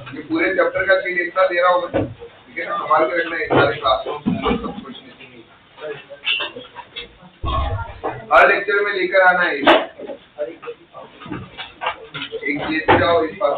ये पूरे चैप्टर का सीन इतना दे रहा हूँ मैं, ठीक है ना, संभाल के रखना है सारे क्लासरूम सब कुछ। हर लेक्चर में लेकर आना है, एक लेते जाओ इस पास।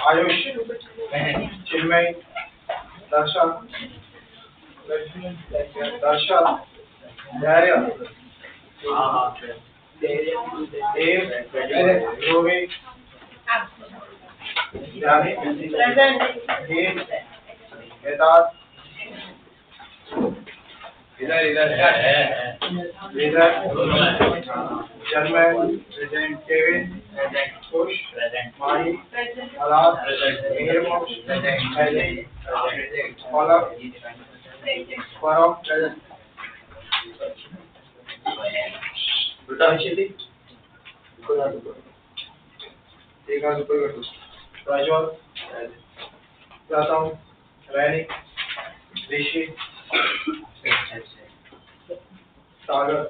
आयुष, चिन्मय, दर्शन, धैर्य, रोहित, जर्मन, केविन, खुश, माही, अलाद, राजौर, प्रथम, रैनिक, ऋषि, सागर,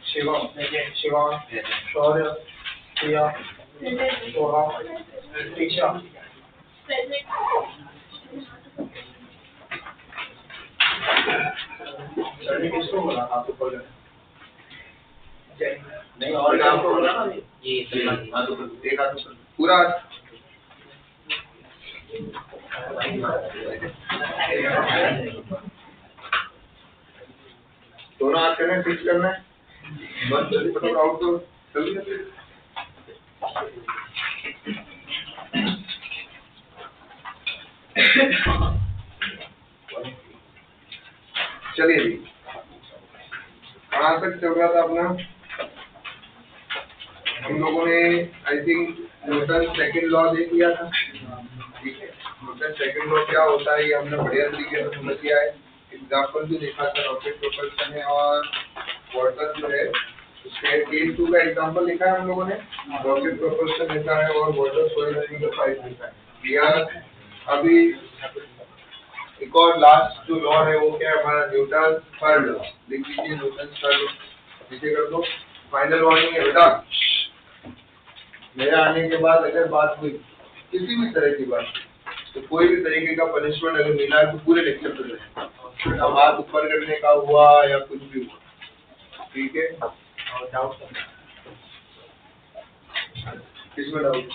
शिवम, शिवान, शौर्य, प्रिया, सोहा, दीक्षा, किसको बोला आप तो बोल नहीं और नाम को बोला ना ये एक हाथ पूरा दोनों हाथ करना फिक्स करना है बस जल्दी फटाफट आउट तो जल्दी चलिए जी कहाँ तक चल रहा था अपना हम लोगों ने I think Newton second law देख लिया था ठीक है न्यूटन सेकंड लॉ क्या होता है ये हमने बढ़िया तरीके से समझ लिया है एग्जाम्पल भी देखा था रॉकेट प्रोपल्शन है और वाटर जो है उसके केस 2 का एग्जाम्पल लिखा है हम लोगों ने रॉकेट प्रोपल्शन लिखा है और वाटर सोइल पाइप लिखा है यार अभी एक और लास्ट जो लॉ है वो क्या है हमारा न्यूटन थर्ड लॉ लिख लीजिए न्यूटन थर्ड लॉ नीचे कर दो फाइनल वार्निंग है बेटा मेरे आने के बाद अगर बात हुई किसी भी तरह की बात तो कोई भी तरीके का पनिशमेंट अगर मिला है तो पूरे लेक्चर पे रहेगा हाथ ऊपर करने का हुआ या कुछ भी हुआ ठीक है और डाउट किसमें डाउट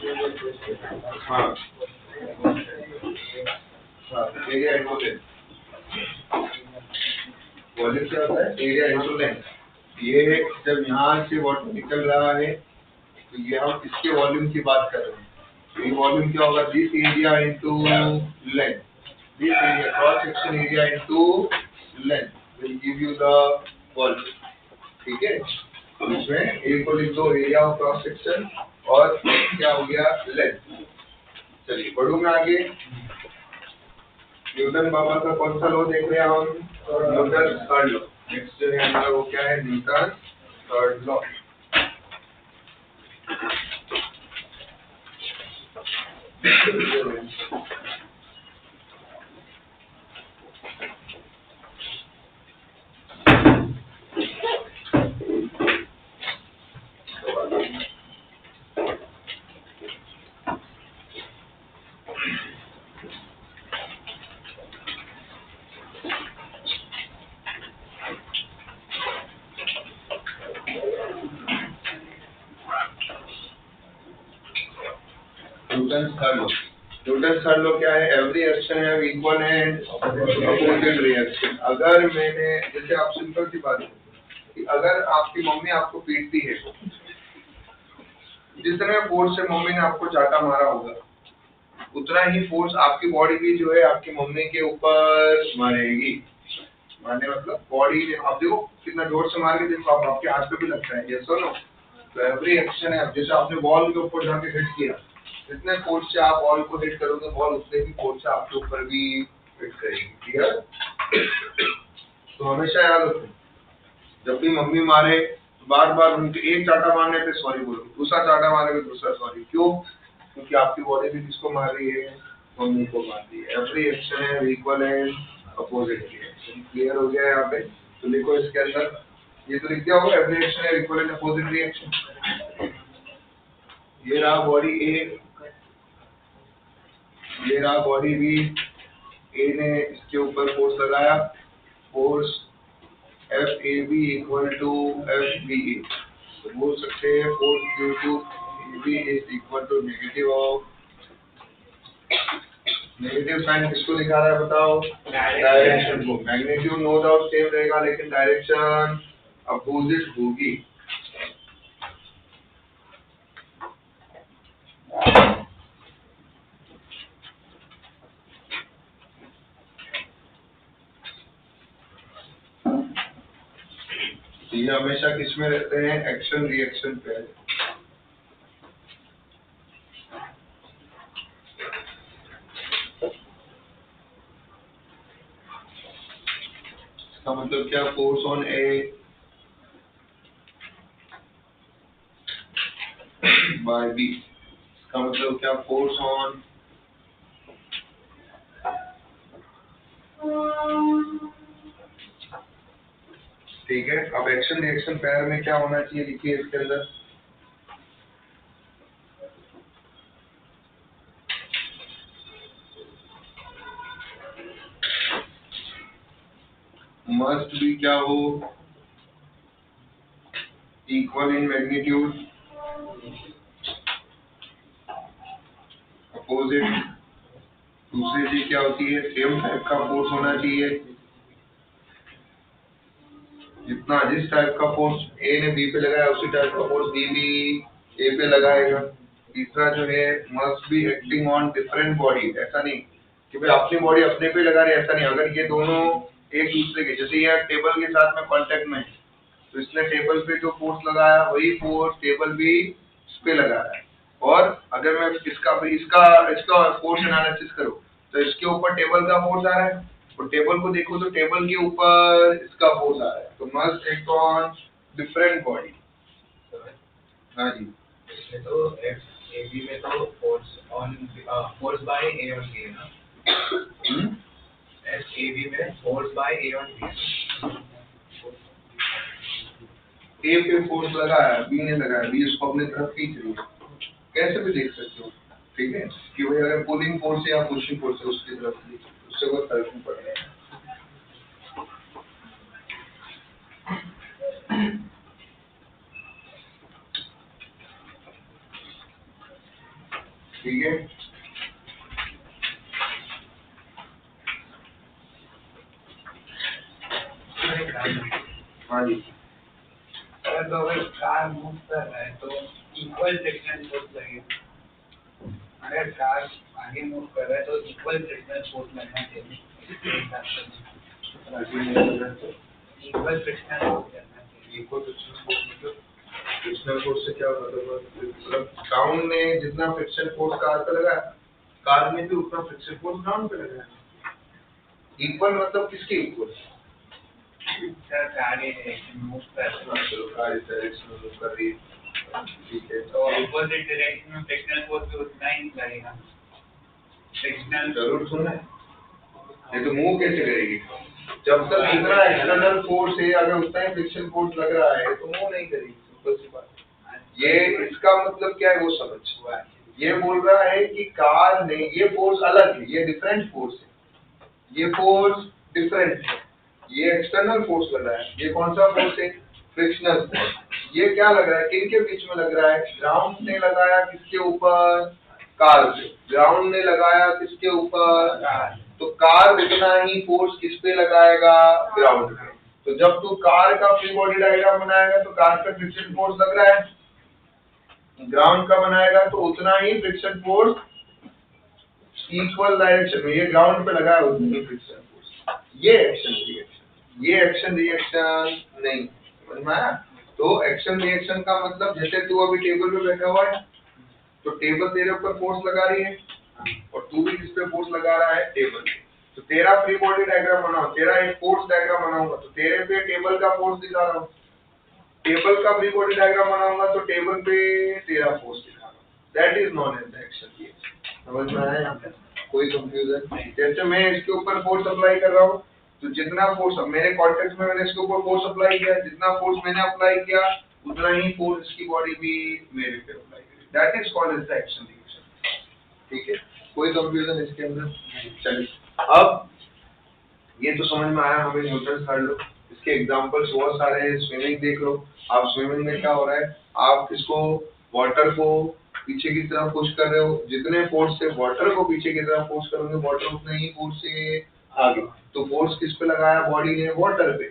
हाँ हाँ, एरिया इंटू लेंथ। वॉल्यूम क्या होता है? Area into length. ये जब यहाँ से वाटर निकल रहा है तो ये हम इसके वॉल्यूम की बात कर रहे हैं। तो ये वॉल्यूम क्या होगा? This area into length, this area cross section area into length will give you the volume. ठीक है, तो इसमें ए को लिख दो एरिया ऑफ क्रॉस सेक्शन और क्या हो गया? लेंथ। चलिए बढ़ू मैं आगे। न्यूटन बाबा का कौन सा लॉ देख रहे हैं हम? Newton third law. नेक्स्ट जो है हमारा वो क्या है? Newton third law. Newton third law. Newton third law क्या है? Every action have equal and opposite reaction. अगर मैंने, जैसे आप सिंपल सी बात है कि अगर आपकी मम्मी आपको पीटती है, जितने फोर्स से मम्मी ने आपको चाटा मारा होगा उतना ही फोर्स आपकी बॉडी भी जो है आपकी मम्मी के ऊपर मारेगी। मारने मतलब बॉडी ने, आप देखो कितना जोर से मार के देखो, आप आपके हाथ पे भी लगता है। यस और नो? तो एवरी एक्शन है, जैसे आपने बॉल के ऊपर जाके हिट किया, जितने फोर्स से आप बॉल को हिट करोगे बॉल उतने ही फोर्स से आपके ऊपर भी हिट करेगी। क्लियर? तो हमेशा याद रखो, जब भी मम्मी मारे तो बार बार उनके एक चाटा मारने पे सॉरी बोलो, दूसरा चाटा मारने पे दूसरा सॉरी। क्यों? क्योंकि आपकी बॉडी भी किसको मार रही है? मम्मी को मार रही है। एवरी एक्शन है equal and opposite reaction. Clear हो गया यहाँ पे? तो लिखो इसके अंदर, ये तो लिख दिया होगा, एवरी एक्शन है इक्वल एंड अपोजिट रिएक्शन। ये रहा बॉडी ए, ये रहा बॉडी बी। ए ने इसके ऊपर फोर्स लगाया, force F A B equal to F B A. तो बोल सकते हैं force due to A B is equal to negative of, negative sign किसको दिखा रहा है बताओ? डायरेक्शन को। मैग्नीट्यूड नो डाउट सेम रहेगा लेकिन डायरेक्शन अपोजिट होगी। ये हमेशा किस में रहते हैं? एक्शन रिएक्शन पे। इसका मतलब क्या? Force on A by B. इसका मतलब क्या? फोर्स ऑन ठीक है। अब एक्शन रिएक्शन पैर में क्या होना चाहिए लिखिए इसके अंदर। मस्ट भी क्या हो? Equal in magnitude, opposite. दूसरी चीज क्या होती है? सेम टाइप का फोर्स होना चाहिए। जितना जिस टाइप का फोर्स ए ने बी पे लगाया उसी टाइप का फोर्स बी भी ए पे लगाएगा। तीसरा जो है must be acting on different body. ऐसा नहीं कि भाई अपनी बॉडी अपने पे लगा रहे, ऐसा नहीं। अगर ये दोनों एक दूसरे के, जैसे ये टेबल के साथ में कांटेक्ट में है तो इसने टेबल पे जो फोर्स लगाया वही फोर्स टेबल भी इस पे लगा रहा है। और अगर मैं इसका इसका इसका फोर्स एनालिसिस करूं तो इसके ऊपर टेबल का फोर्स आ रहा है और टेबल को देखो तो टेबल के ऊपर इसका फोर्स आ रहा है। तो must act on different body. हाँ जी। इसमें तो एफ ए बी में तो force on force by A on B है ना? एफ ए बी में force by A on B. A पे फोर्स लगाया, बी ने लगाया, बी उसको अपनी तरफ खींच रही है। कैसे भी देख सकते हो, ठीक है, कि भाई अगर पुलिंग फोर्स या पुशिंग फोर्स है उसकी तरफ से, उससे कोई फर्क नहीं पड़ रहा है। हाँ जी, सर तो अगर कार मूव कर रहा है तो इक्वल फ्रिक्शनल फोर्स लगेगा। अगर कार आगे मूव कर रहा है तो इक्वल फ्रिक्शनल फोर्स लगना चाहिए। इक्वल फ्रिक्शनल फोर्स लगना चाहिए। फ्रिक्शनल फोर्स से क्या मतलब ग्राउंड में जितना फ्रिक्शन फोर्स कार पे लगा, कार में भी उतना फ्रिक्शन फोर्स ग्राउंड पे लगा है। इक्वल मतलब किसके इक्वल? सर कार ये डायरेक्शन मूव कर रहा है। चलो कार इस डायरेक्शन में मूव कर रही है, ठीक है, तो अपोजिट डायरेक्शन में फ्रिक्शनल फोर्स भी उतना ही लगेगा। फ्रिक्शनल जरूर सुनना है, ये तो मूव कैसे करेगी? जब तक जितना एक्सटर्नल फोर्स है अगर उतना ही फ्रिक्शन फोर्स लग रहा है तो मूव नहीं करेगी, सिंपल सी बात है। ये इसका मतलब क्या है वो समझ हुआ है। ये बोल रहा है कि कार ने, ये फोर्स अलग है, ये डिफरेंट फोर्स है, ये फोर्स डिफरेंट है, ये एक्सटर्नल फोर्स लग रहा है, ये कौन सा फोर्स है? Frictional force. ये क्या लग रहा है, किनके बीच में लग रहा है? ग्राउंड ने लगाया किसके ऊपर? कार पे। ग्राउंड ने लगाया किसके ऊपर? तो कार इतना ही फोर्स किस पे लगाएगा? ग्राउंड पे। तो जब तू कार का फ्री बॉडी डायग्राम बनाएगा तो कार पे फ्रिक्शन फोर्स लग रहा है, ग्राउंड का बनाएगा तो उतना ही फ्रिक्शन फोर्स इक्वल डायरेक्शन में, ये ग्राउंड पे लगा है उतनी ही फ्रिक्शन फोर्स। ये एक्शन रिएक्शन, ये एक्शन रिएक्शन नहीं, समझ में आया? तो एक्शन रिएक्शन का मतलब जैसे तू अभी टेबल पे बैठा हुआ है तो टेबल तेरे ऊपर फोर्स लगा रही है और तू भी किस पे फोर्स लगा रहा है? टेबल पे। तो तेरा फ्री बॉडी डायग्राम बनाओ, तेरा एक फोर्स डायग्राम बनाऊंगा तो तेरे पे टेबल का फोर्स दिखा रहा हूँ, टेबल का फ्री बॉडी डायग्राम बनाऊंगा तो टेबल पे तेरा फोर्स दिखा रहा हूँ। That is known as action reaction. समझ में आया यहाँ पे? कोई कंफ्यूजन नहीं? जैसे मैं इसके ऊपर फोर्स अप्लाई कर रहा हूँ तो जितना फोर्स, अब मेरे कॉन्टेक्स्ट में मैंने इसके ऊपर फोर्स अप्लाई किया, जितना फोर्स मैंने अप्लाई किया उतना ही फोर्स इसकी बॉडी भी मेरे पे अप्लाई करेगी। That is called as the action reaction, ठीक है? कोई कंफ्यूजन इसके अंदर? चलिए, अब ये तो समझ में आया हमें न्यूटन थर्ड लॉ। इसके एग्जांपल्स बहुत सारे हैं, स्विमिंग देख लो। आप स्विमिंग में क्या हो रहा है, आप इसको वाटर को पीछे की तरफ पुश कर रहे हो, जितने फोर्स से वाटर को पीछे की तरफ पुश करोगे वाटर उतने ही फोर्स से आगे। तो फोर्स किस पे लगाया बॉडी ने? वाटर पे।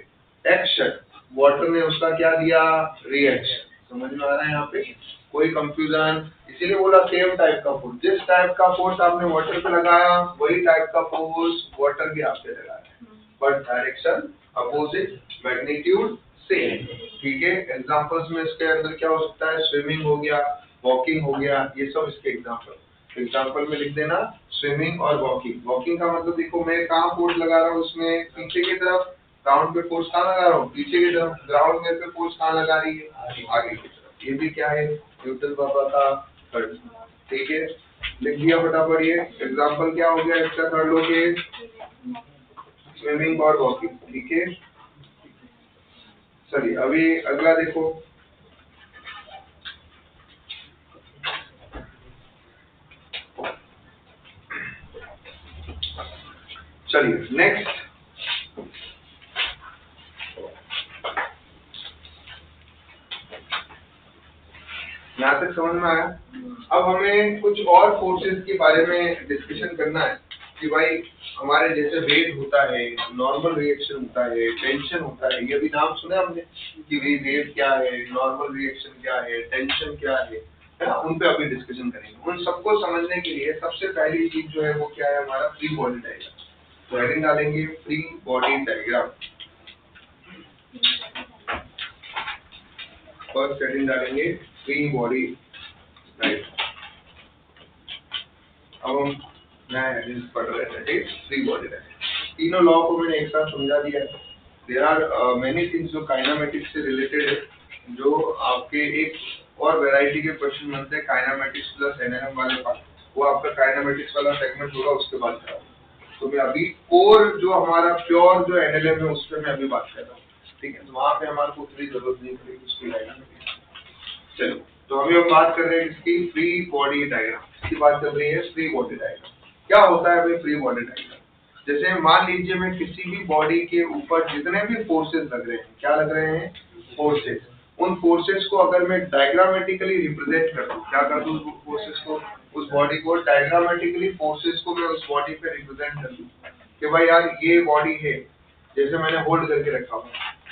एक्शन, वाटर ने उसका क्या दिया? रिएक्शन। समझ में आ रहा है यहाँ पे? कोई कंफ्यूजन? इसीलिए बोला सेम टाइप का फोर्स, जिस टाइप का फोर्स आपने वाटर पे लगाया वही टाइप का फोर्स वाटर भी आप पे लगाया, but direction opposite, magnitude same, ठीक है? एग्जांपल्स में इसके अंदर क्या हो सकता है? स्विमिंग हो गया, वॉकिंग हो गया, ये सब इसके एग्जांपल। एग्जांपल में लिख देना स्विमिंग और वॉकिंग। वॉकिंग का मतलब देखो मैं कहाँ फोर्स लगा रहा हूँ, उसमें पीछे की तरफ, ग्राउंड पे फोर्स कहाँ लगा रहा हूँ? पीछे की तरफ। ग्राउंड में पे फोर्स कहाँ लगा रही है? आगे की तरफ। ये भी क्या है? न्यूटन पापा का थर्ड, ठीक है? लिख दिया फटाफट। ये एग्जांपल क्या हो गया इसका थर्ड लॉ के? स्विमिंग और वॉकिंग, ठीक है? चलिए अभी अगला देखो। चलिए नेक्स्ट, यहाँ तक समझ में आया? अब हमें कुछ और फोर्सेस के बारे में डिस्कशन करना है कि भाई हमारे जैसे वेव होता है, नॉर्मल रिएक्शन होता है, टेंशन होता है, ये भी नाम सुने हमने कि वेव क्या है, नॉर्मल रिएक्शन क्या है, टेंशन क्या है ना? उन पे अभी डिस्कशन करेंगे। उन सबको समझने के लिए सबसे पहली चीज जो है वो क्या है? हमारा फ्री बॉडी डायग्राम। तो हेडिंग डालेंगे free body diagram, first heading डालेंगे फ्री बॉडी डायग्राम। अब हम नया हेडिंग पढ़ रहे हैं, फ्री बॉडी डायग्राम। तीनों लॉ को मैंने एक साथ समझा दिया है। देयर आर मेनी थिंग्स जो काइनेमेटिक्स से रिलेटेड है, जो आपके एक और वैरायटी के क्वेश्चन बनते हैं काइनेमेटिक्स प्लस एनएलएम वाले पार्ट, वो आपका काइनेमेटिक्स वाला सेगमेंट होगा उसके बाद कराऊंगा। तो मैं अभी कोर जो हमारा प्योर जो एनएलएम है उस पर मैं अभी बात कर रहा हूँ, ठीक है? तो वहाँ पे हमारे को उतनी जरूरत नहीं पड़ेगी उसकी डायग्राम। चलो, तो अभी हम बात कर रहे हैं इसकी फ्री बॉडी डायग्राम। इसकी बात चल रही है फ्री बॉडी डायग्राम। क्या होता है भाई फ्री बॉडी डायग्राम? जैसे मान लीजिए मैं किसी भी बॉडी के ऊपर जितने भी फोर्सेस लग रहे हैं, क्या लग रहे हैं? फोर्सेस। उन फोर्सेस को अगर मैं डायग्रामेटिकली रिप्रेजेंट कर दूं, क्या कर दूं? फोर्सेस को, उस बॉडी को डायग्रामेटिकली फोर्सेस को मैं उस बॉडी पे रिप्रेजेंट कर दूं कि भाई यार ये बॉडी है, जैसे मैंने होल्ड करके रखा हुआ,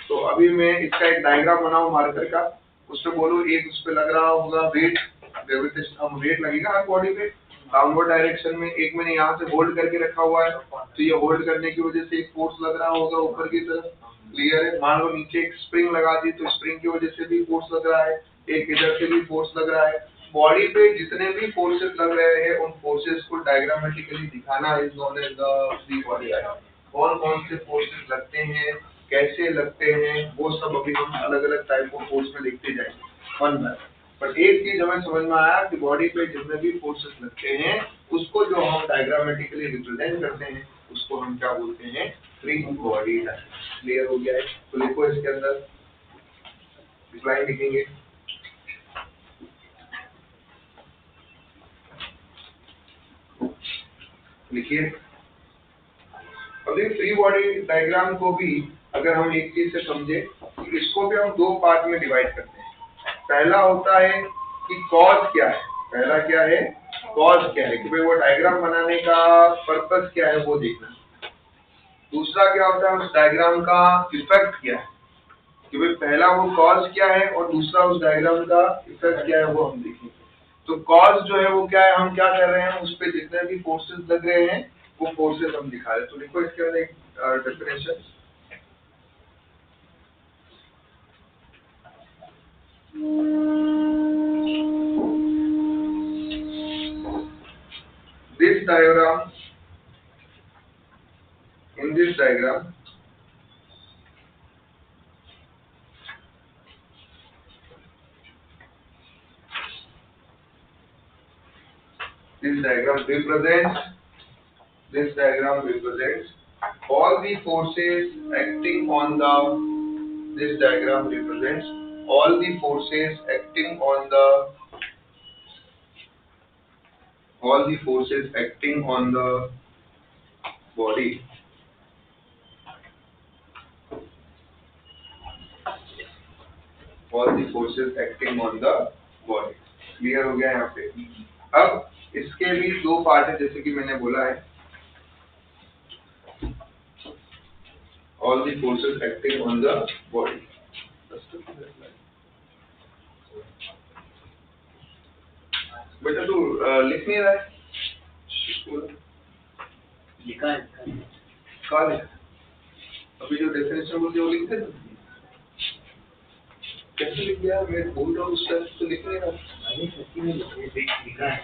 तो अभी मैं इसका एक डायग्राम बनाऊं मार्कर का, उससे बोलूं एक उस पे लग रहा होगा वेट, ग्रेविटेशन वेट लगेगा हर बॉडी पे डाउनवर्ड डायरेक्शन में। एक मैंने यहाँ से होल्ड करके रखा हुआ है, तो ये होल्ड करने की वजह से एक फोर्स लग रहा होगा ऊपर की तरफ, क्लियर है। मान लो नीचे एक स्प्रिंग लगा दी तो स्प्रिंग की वजह से भी फोर्स लग रहा है, एक इधर से भी फोर्स लग रहा है। बॉडी पे जितने भी फोर्सेस लग रहे हैं उन फोर्सेस को डायग्रामेटिकली दिखाना is known as the free body diagram. कौन कौन से फोर्सेस लगते हैं, कैसे लगते हैं, वो सब अभी हम अलग अलग टाइप ऑफ फोर्स में लिखते जाएंगे वन बाय। पर एक चीज हमें समझ में आया कि बॉडी पे जितने भी फोर्सेस लगते हैं उसको जो हम डायग्रामेटिकली रिप्रेजेंट करते हैं उसको हम क्या बोलते हैं, फ्री बॉडी डायग्राम। क्लियर हो गया है? तो लिखो इसके अंदर लाइन लिखेंगे, लिखिए। अभी फ्री बॉडी डायग्राम को भी अगर हम एक चीज से समझे, इसको भी हम दो पार्ट में डिवाइड करते हैं। पहला होता है कि कॉज क्या है, पहला क्या है, कॉज क्या है कि भाई वो डायग्राम बनाने का पर्पस क्या है वो देखना। दूसरा क्या होता है उस डायग्राम का इफेक्ट क्या है, कि भाई पहला वो कॉज क्या है और दूसरा उस डायग्राम का इफेक्ट क्या है वो हम देखेंगे। तो कॉज जो है वो क्या है, हम क्या कर रहे हैं, उस पे जितने भी फोर्सेस लग रहे हैं वो फोर्सेस हम दिखा रहे हैं। तो देखो इसके अंदर एक definition, this diagram, in this diagram this diagram represents all the forces acting on the, this diagram represents all the forces acting on the, all the forces acting on the body, all the forces acting on the body। Clear हो गया यहाँ पे? अब इसके भी दो part है जैसे कि मैंने बोला है, all the forces acting on the body। बेटा तू लिख नहीं रहा है? लिखा है कहाँ लिखा? अभी जो डेफिनेशन बोलते वो लिखते थे, कैसे लिख दिया? मैं बोल रहा हूँ उस टाइम तो लिख नहीं रहा। नहीं सच्ची में लिखा है।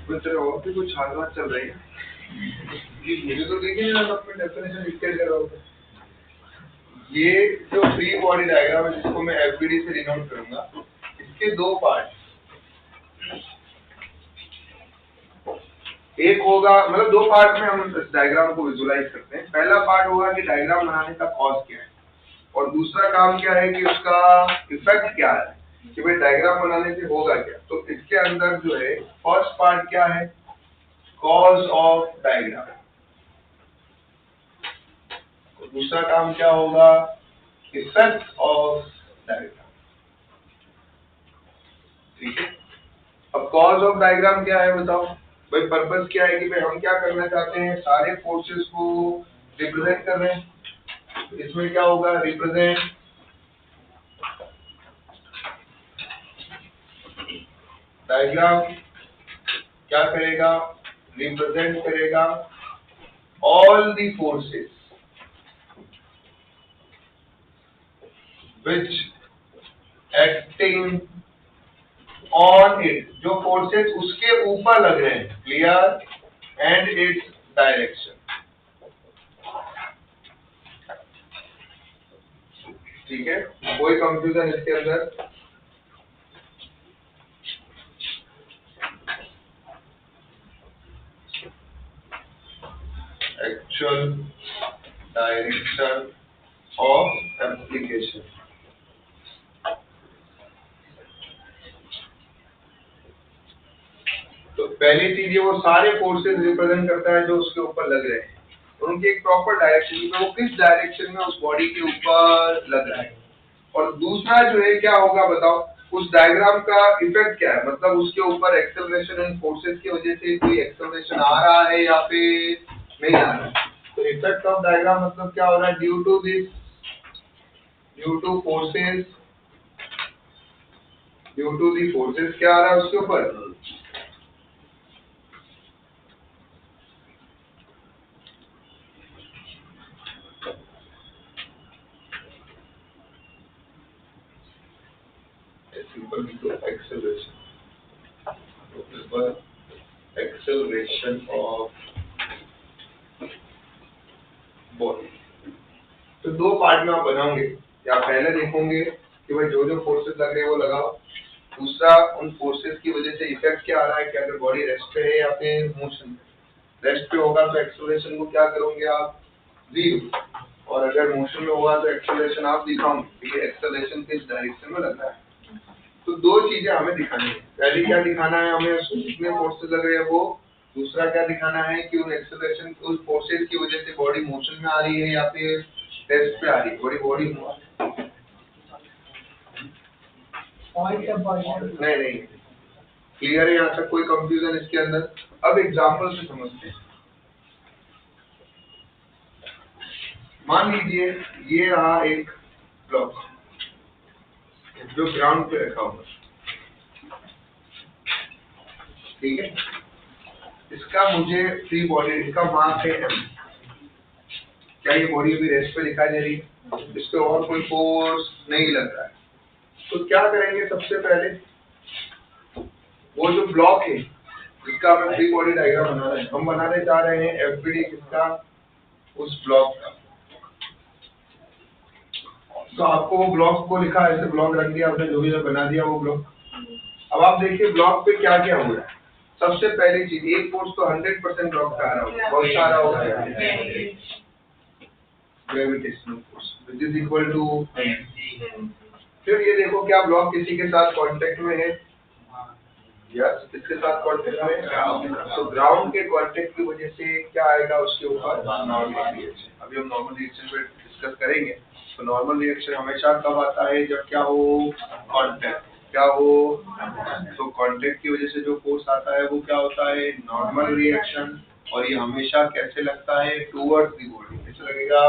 तेरे और भी कुछ हालत चल रही है, मुझे तो देखिए ना अपने डेफिनेशन लिख के कर रहा हूँ। ये जो फ्री बॉडी डायग्राम है जिसको मैं एफबीडी से डिनोट करूंगा, इसके दो पार्ट, एक होगा मतलब दो पार्ट में हम इस डायग्राम को विजुलाइज करते हैं। पहला पार्ट होगा कि डायग्राम बनाने का कॉज क्या है और दूसरा काम क्या है कि उसका इफेक्ट क्या है, कि भाई डायग्राम बनाने से होगा क्या। तो इसके अंदर जो है फर्स्ट पार्ट क्या है, कॉज ऑफ डायग्राम, दूसरा काम क्या होगा, इफेक्ट ऑफ डायग्राम। ठीक है, अब कॉज ऑफ डायग्राम क्या है बताओ भाई, पर्पस क्या है कि भाई हम क्या करना चाहते हैं, सारे फोर्सेस को रिप्रेजेंट कर रहे हैं। इसमें क्या होगा, रिप्रेजेंट डायग्राम क्या करेगा, रिप्रेजेंट करेगा all the forces which acting on it, जो फोर्सेस उसके ऊपर लग रहे हैं, क्लियर, एंड इट्स डायरेक्शन। ठीक है, कोई कंफ्यूजन इसके अंदर? Actual direction of application. तो पहली चीज ये वो सारे फोर्सेस रिप्रेजेंट करता है जो उसके ऊपर लग रहे हैं, उनकी एक प्रॉपर डायरेक्शन में, वो किस डायरेक्शन में उस बॉडी के ऊपर लग रहा है। और दूसरा जो है क्या होगा बताओ, उस डायग्राम का इफेक्ट क्या है, मतलब उसके ऊपर एक्सेलरेशन एंड फोर्सेस की वजह से कोई एक्सेलरेशन आ रहा है या फिर नहीं आ रहा है। तो इफेक्ट ऑफ डायग्राम मतलब क्या हो रहा है, due to this, due to forces, due to the forces क्या आ रहा है उसके ऊपर, एक्सेलरेशन ऑफ बॉडी। तो दो पार्ट में आप बनाओगे, या पहले देखोगे कि भाई जो जो फोर्सेस लग रहे हैं वो लगाओ, दूसरा उन फोर्सेस की वजह से इफेक्ट क्या आ रहा है कि अगर बॉडी रेस्ट पे है या फिर मोशन रेस्ट पे होगा तो एक्सेलरेशन को क्या करोगे आप, 0, और अगर मोशन में होगा तो एक्सेलरेशन आप दिखाओगे कि एक्सेलरेशन किस डायरेक्शन में लग रहा है। तो दो चीजें हमें दिखानी है, पहली क्या दिखाना है हमें, कितने फोर्सेस लग रहे हैं वो, दूसरा क्या दिखाना है कि उन एक्सेलरेशन उस फोर्सेस की वजह से बॉडी मोशन में आ रही है या फिर रेस्ट पे आ रही है, बॉडी नहीं क्लियर है यहाँ तक, कोई कंफ्यूजन इसके अंदर। अब एग्जांपल से समझते हैं। मान लीजिए ये रहा एक ब्लॉक जो ग्राउंड पे रखा हुआ, ठीक है, इसका मुझे फ्री बॉडी, इसका मास है m, क्या ये बॉडी अभी रेस्ट पे दिखाई दे रही है, इस पे और कोई फोर्स नहीं लग रहा है। तो क्या करेंगे, सबसे पहले वो जो ब्लॉक है जिसका हमें फ्री बॉडी डायग्राम बनाना है, हम बनाने जा रहे हैं एफबीडी किसका, उस ब्लॉक का। तो आपको वो ब्लॉक को लिखा, ऐसे ब्लॉक रख दिया आपने, जो भी बना दिया वो ब्लॉक। अब आप देखिए ब्लॉक पे क्या क्या हुआ है। सबसे पहली चीज, एक फोर्स तो 100% ब्लॉक का आ रहा होगा, बहुत सारा होगा, gravitational force which is equal to. फिर ये देखो क्या ब्लॉक किसी के साथ कांटेक्ट में है, यस, किसके साथ कांटेक्ट में, तो ग्राउंड के कांटेक्ट की वजह से क्या आएगा उसके ऊपर, नॉर्मल रिएक्शन। अभी हम नॉर्मल रिएक्शन पे डिस्कस करेंगे। तो नॉर्मल रिएक्शन हमेशा कब आता है, जब क्या हो, कांटेक्ट, क्या हो, तो कांटेक्ट की वजह से जो फोर्स आता है वो क्या होता है, नॉर्मल रिएक्शन। और ये हमेशा कैसे लगता है, टूवर्ड्स दी बॉडी, कैसे लगेगा।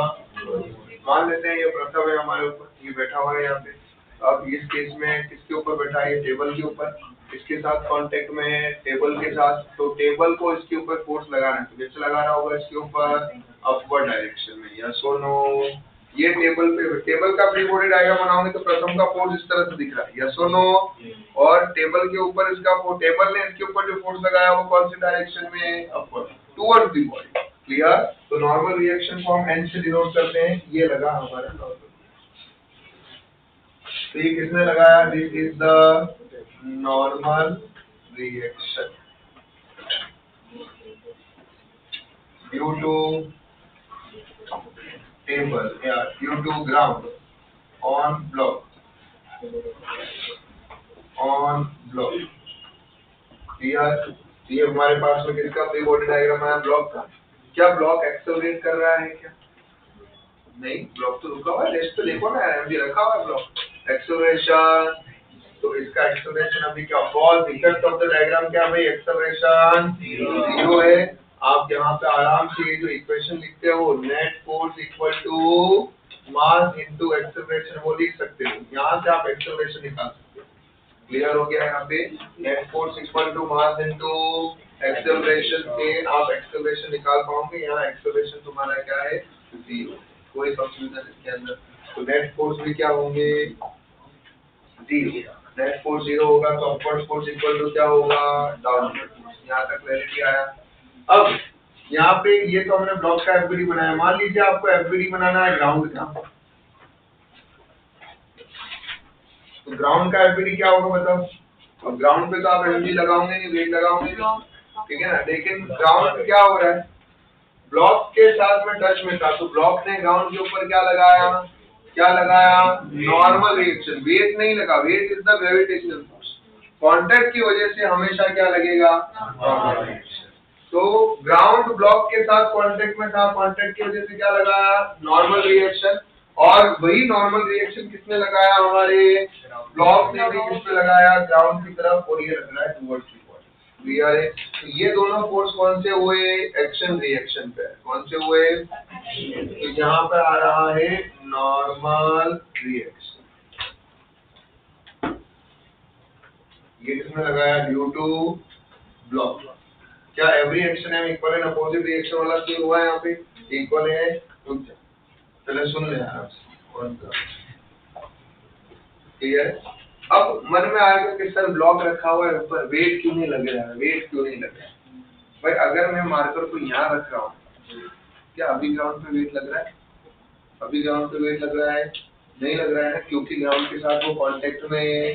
मान लेते हैं ये प्रथम है हमारे ऊपर, ये बैठा हुआ है यहाँ पे। अब इस केस में किसके ऊपर बैठा है, टेबल के ऊपर, इसके साथ कांटेक्ट में है टेबल के साथ। तो टेबल को इसके ऊपर फोर्स लगाना है, तो कैसे लगाना होगा इसके ऊपर, अपवर्ड डायरेक्शन में, यस और नो। ये टेबल पे, टेबल का फ्री बॉडी डायग्राम बनाओगे तो प्रथम का फोर्स इस तरह से दिख रहा है, यस और नो। और टेबल के ऊपर इसका टेबल ने इसके ऊपर जो फोर्स लगाया वो कौन सी डायरेक्शन में, upward, towards the body, clear. तो नॉर्मल रिएक्शन को हम एन से डिनोट करते हैं, ये लगा हमारा नॉर्मल। तो ये किसने लगाया, this is the normal reaction due to table या due to ground on block, on block, clear. ये हमारे पास में किसका फ्री बॉडी डायग्राम है, ब्लॉक का। क्या ब्लॉक एक्सेलरेट कर रहा है क्या, नहीं, ब्लॉक तो रुका हुआ है, रेस्ट पे देखो ना, एमजी रखा हुआ है ब्लॉक। एक्सेलरेशन, तो इसका एक्सेलरेशन अभी क्या, falls, effect of the diagram क्या भाई, एक्सेलरेशन 0 है। आप यहाँ पे आराम से ये जो इक्वेशन लिखते हो, net force equal to mass into acceleration, वो लिख सकते हो, यहाँ से आप एक्सेलरेशन निकाल सकते हो। क्लियर हो गया, यहाँ पे net force equal to mass into acceleration से आप एक्सेलरेशन निकाल पाओगे। यहाँ एक्सेलरेशन तुम्हारा क्या है, 0, कोई कंफ्यूजन इसके अंदर। तो नेट फोर्स भी क्या होंगे, 0। नेट फोर्स 0 होगा तो अपवर्ड फोर्स इक्वल टू क्या होगा, डाउनवर्ड फोर्स। यहाँ तक क्लैरिटी आया। अब यहाँ पे ये तो हमने ब्लॉक का एफबीडी बनाया, मान लीजिए आपको एफबीडी बनाना है ग्राउंड का। तो ग्राउंड का एफबीडी क्या होगा मतलब, अब ग्राउंड पे तो आप एमजी लगाओगे नहीं, वेट लगाओगे, ठीक है ना। लेकिन ग्राउंड पे क्या हो रहा है, ब्लॉक के साथ में टच में था, तो ब्लॉक ने ग्राउंड के ऊपर क्या लगाया, क्या लगाया, नॉर्मल रिएक्शन, वेट नहीं लगा, weight is the gravitational force. Contact की वजह से हमेशा क्या लगेगा, नॉर्मल रिएक्शन। तो ग्राउंड ब्लॉक के साथ कांटेक्ट में था, कांटेक्ट की वजह से क्या लगाया, नॉर्मल रिएक्शन। और वही नॉर्मल रिएक्शन किसने लगाया, हमारे ब्लॉक ने भी किस पे लगाया, ग्राउंड की तरफ, और ये लग रहा है टुवर्ड्स द बॉडी। क्लियर है? तो ये दोनों फोर्स कौन से हुए, एक्शन रिएक्शन पे। कौन से हुए, तो यहाँ पे आ रहा है नॉर्मल रिएक्शन। ये किसने लगाया, ड्यू टू ब्लॉक। क्या एवरी एक्शन है इक्वल एंड अपोजिट रिएक्शन वाला क्यों हुआ है, यहाँ पे इक्वल है। तो चलो सुन ले आप कौन सा। क्लियर है? अब मन में आएगा कि सर ब्लॉक रखा हुआ है ऊपर, वेट क्यों नहीं लग रहा है, वेट क्यों नहीं लग रहा है। भाई अगर मैं मार्कर को यहाँ रख रहा हूँ, क्या अभी ग्राउंड पे वेट लग रहा है, अभी ग्राउंड पे वेट लग रहा है, नहीं लग रहा है ना, क्योंकि ग्राउंड के साथ वो कांटेक्ट में है,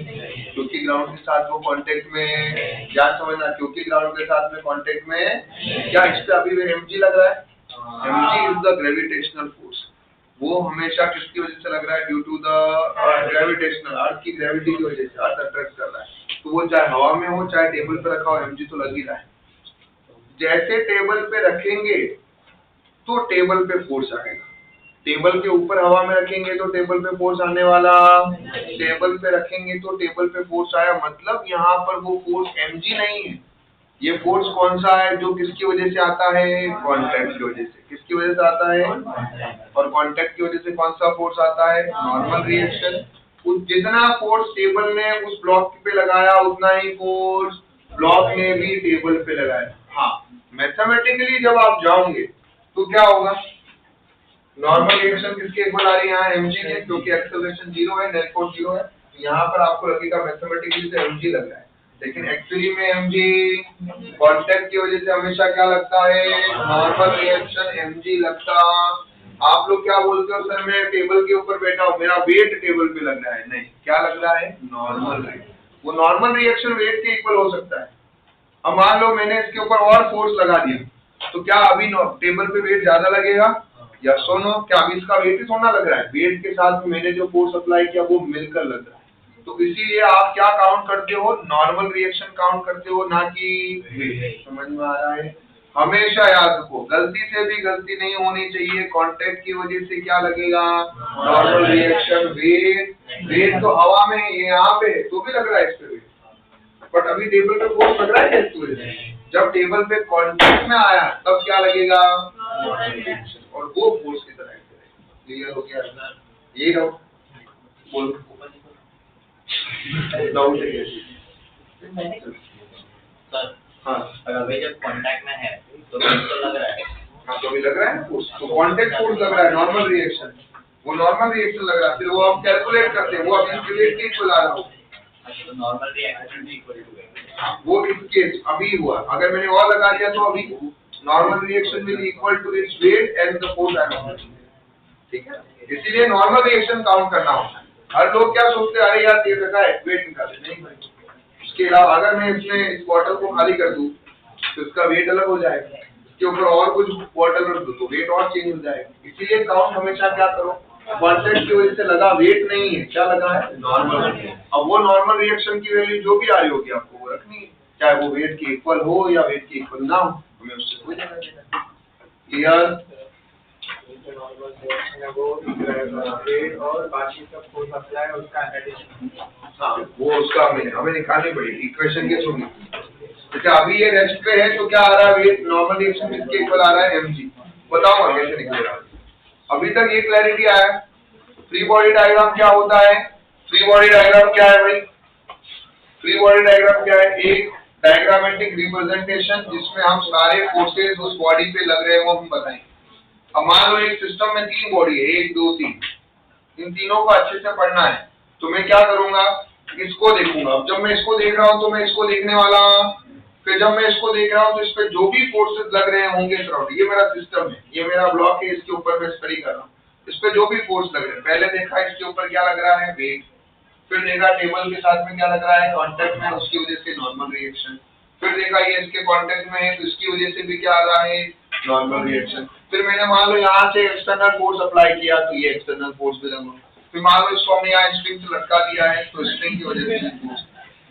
क्योंकि ग्राउंड के साथ वो कांटेक्ट में है। क्या समझना, क्योंकि ग्राउंड के साथ में कांटेक्ट में है। क्या इस पे अभी mg लग रहा है, mg is the gravitational force. वो हमेशा किसकी वजह से लग रहा है, ड्यू टू द ग्रेविटेशनल, अर्थ की ग्रेविटी की वजह से अर्थ अट्रैक्ट कर रहा है। तो वो चाहे हवा में हो चाहे टेबल पे रखा हो, mg तो लग ही रहा है। जैसे टेबल पे रखेंगे तो टेबल पे फोर्स आएगा, टेबल के ऊपर हवा में रखेंगे तो टेबल पे फोर्स आने वाला, टेबल पे रखेंगे तो टेबल पे फोर्स आया। मतलब यहाँ पर वो फोर्स mg नहीं है, ये फोर्स कौन सा है, जो किसकी वजह से आता है, कांटेक्ट की वजह से। किसकी वजह से आता है, और कांटेक्ट की वजह से कौन सा फोर्स आता है, नॉर्मल रिएक्शन। जितना फोर्स टेबल ने उस ब्लॉक पे लगाया उतना ही फोर्स ब्लॉक ने भी टेबल पे लगाया। हाँ, मैथमेटिकली जब आप जाओगे तो क्या होगा, नॉर्मल रिएक्शन किसके इक्वल आ रही है, यहाँ mg के, क्योंकि एक्सेलरेशन 0 है, नेट फोर्स 0 है। यहाँ पर आपको लगेगा मैथमेटिकली से mg लग रहा है, लेकिन एक्चुअली में mg कांटेक्ट की वजह से हमेशा क्या लगता है, नॉर्मल रिएक्शन mg लगता। आप लोग क्या बोलते हो, सर मैं टेबल के ऊपर बैठा हूँ, मेरा वेट टेबल पे लग रहा है। नहीं, क्या लग रहा है, नॉर्मल रिएक्शन। वो नॉर्मल रिएक्शन वेट के इक्वल हो सकता है। अब मान लो मैंने इसके ऊपर और फोर्स लगा दिया, तो क्या अभी टेबल पे वेट ज्यादा लगेगा, या सुनो, क्या अभी इसका वेट ही थोड़ा लग रहा है, वेट के साथ मैंने जो फोर्स अप्लाई किया वो मिलकर लग रहा है। तो इसीलिए आप क्या काउंट करते हो, नॉर्मल रिएक्शन काउंट करते हो, ना कि वेट। समझ में आ रहा है? हमेशा याद रखो, गलती से भी गलती नहीं होनी चाहिए। कांटेक्ट की वजह से क्या लगेगा, नॉर्मल रिएक्शन। वेट, वेट तो हवा में है, यहाँ पे तो भी लग रहा है इस पे वेट, बट अभी टेबल पे फोर्स लग रहा है इसकी वजह से। जब टेबल पे कांटेक्ट में आया तब क्या लगेगा, और वो फोर्स की तरह है। क्लियर हो गया, यही डाउट बोल डाउट है सर। हाँ, अभी जब कांटेक्ट में है तो लग रहा है, हाँ तो अभी लग रहा है फोर्स, तो कांटेक्ट फोर्स लग रहा है, नॉर्मल रिएक्शन, वो नॉर्मल रिएक्शन लग रहा है। फिर वो आप कैलकुलेट करते हैं, वो अभी वेट के इक्वल आ रहा हो। अच्छा, तो नॉर्मल रिएक्शन भी इक्वल टू है। हाँ, वो इस केस अभी हुआ। अगर मैंने और लगा दिया तो अभी normal reaction will equal to its weight and the force at. ठीक है, इसीलिए नॉर्मल रिएक्शन काउंट करना होता है। हर लोग क्या सोचते हैं, अरे यार दे रखा है वेट निकाले, नहीं भाई। उसके अलावा अगर मैं इसमें इस बॉटल को खाली कर दूं तो इसका वेट अलग हो जाएगा, इसके ऊपर और कुछ बॉटल रख दूं तो वेट और चेंज हो जाएगा। इसीलिए काउंट हमेशा क्या करो, कांटेक्ट की वजह से लगा वेट नहीं है, क्या लगा है, नॉर्मल। अब वो नॉर्मल रिएक्शन की वैल्यू जो भी आ रही होगी आपको वो रखनी है, चाहे वो वेट के इक्वल हो या वेट के इक्वल ना हो, हमें उससे कोई लेना देना। क्लियर? नॉर्मल रिएक्शन है वो वेट और बाकी सब फोर्स अप्लाई है उसका एडिशन। हाँ, वो उसका हमें निकालनी पड़ेगी इक्वेशन के थ्रू। अच्छा, अभी ये रेस्ट पे है तो क्या आ रहा है, वेट नॉर्मल रिएक्शन किसके इक्वल आ रहा है, mg। बताओ कैसे निकलेगा। अभी तक ये क्लैरिटी आया। फ्री बॉडी डायग्राम क्या होता है, फ्री बॉडी डायग्राम क्या है भाई, फ्री बॉडी डायग्राम क्या है, एक डायग्रामेटिक रिप्रेजेंटेशन जिसमें हम सारे फोर्सेस उस बॉडी पे लग रहे हैं वो हम बताएंगे। अब मान लो एक सिस्टम में 3 बॉडी है, 1 2 3, इन तीनों को अच्छे से पढ़ना है। तो मैं क्या करूंगा, इसको देखूंगा। जब मैं इसको देख रहा हूँ तो मैं इसको देखने वाला, फिर जब मैं इसको देख रहा हूँ तो इस पे जो भी फोर्सेस लग रहे होंगे सराउंड, ये मेरा सिस्टम है, ये मेरा ब्लॉक है, इसके ऊपर मैं स्टडी कर रहा हूँ। इस पे जो भी फोर्स लग रहे हैं, पहले देखा इसके ऊपर क्या लग रहा है, वेट। फिर देखा टेबल के साथ में क्या लग रहा है, कांटेक्ट में, उसकी वजह से नॉर्मल रिएक्शन। फिर देखा ये इसके कांटेक्ट में है तो इसकी वजह से भी क्या आ रहा है, नॉर्मल रिएक्शन। फिर मैंने मान लो यहाँ से एक्सटर्नल फोर्स अप्लाई किया तो ये एक्सटर्नल फोर्स भी लगा। फिर मान लो इसको हमने यहाँ स्प्रिंग से लटका दिया है तो स्प्रिंग की वजह से फोर्स।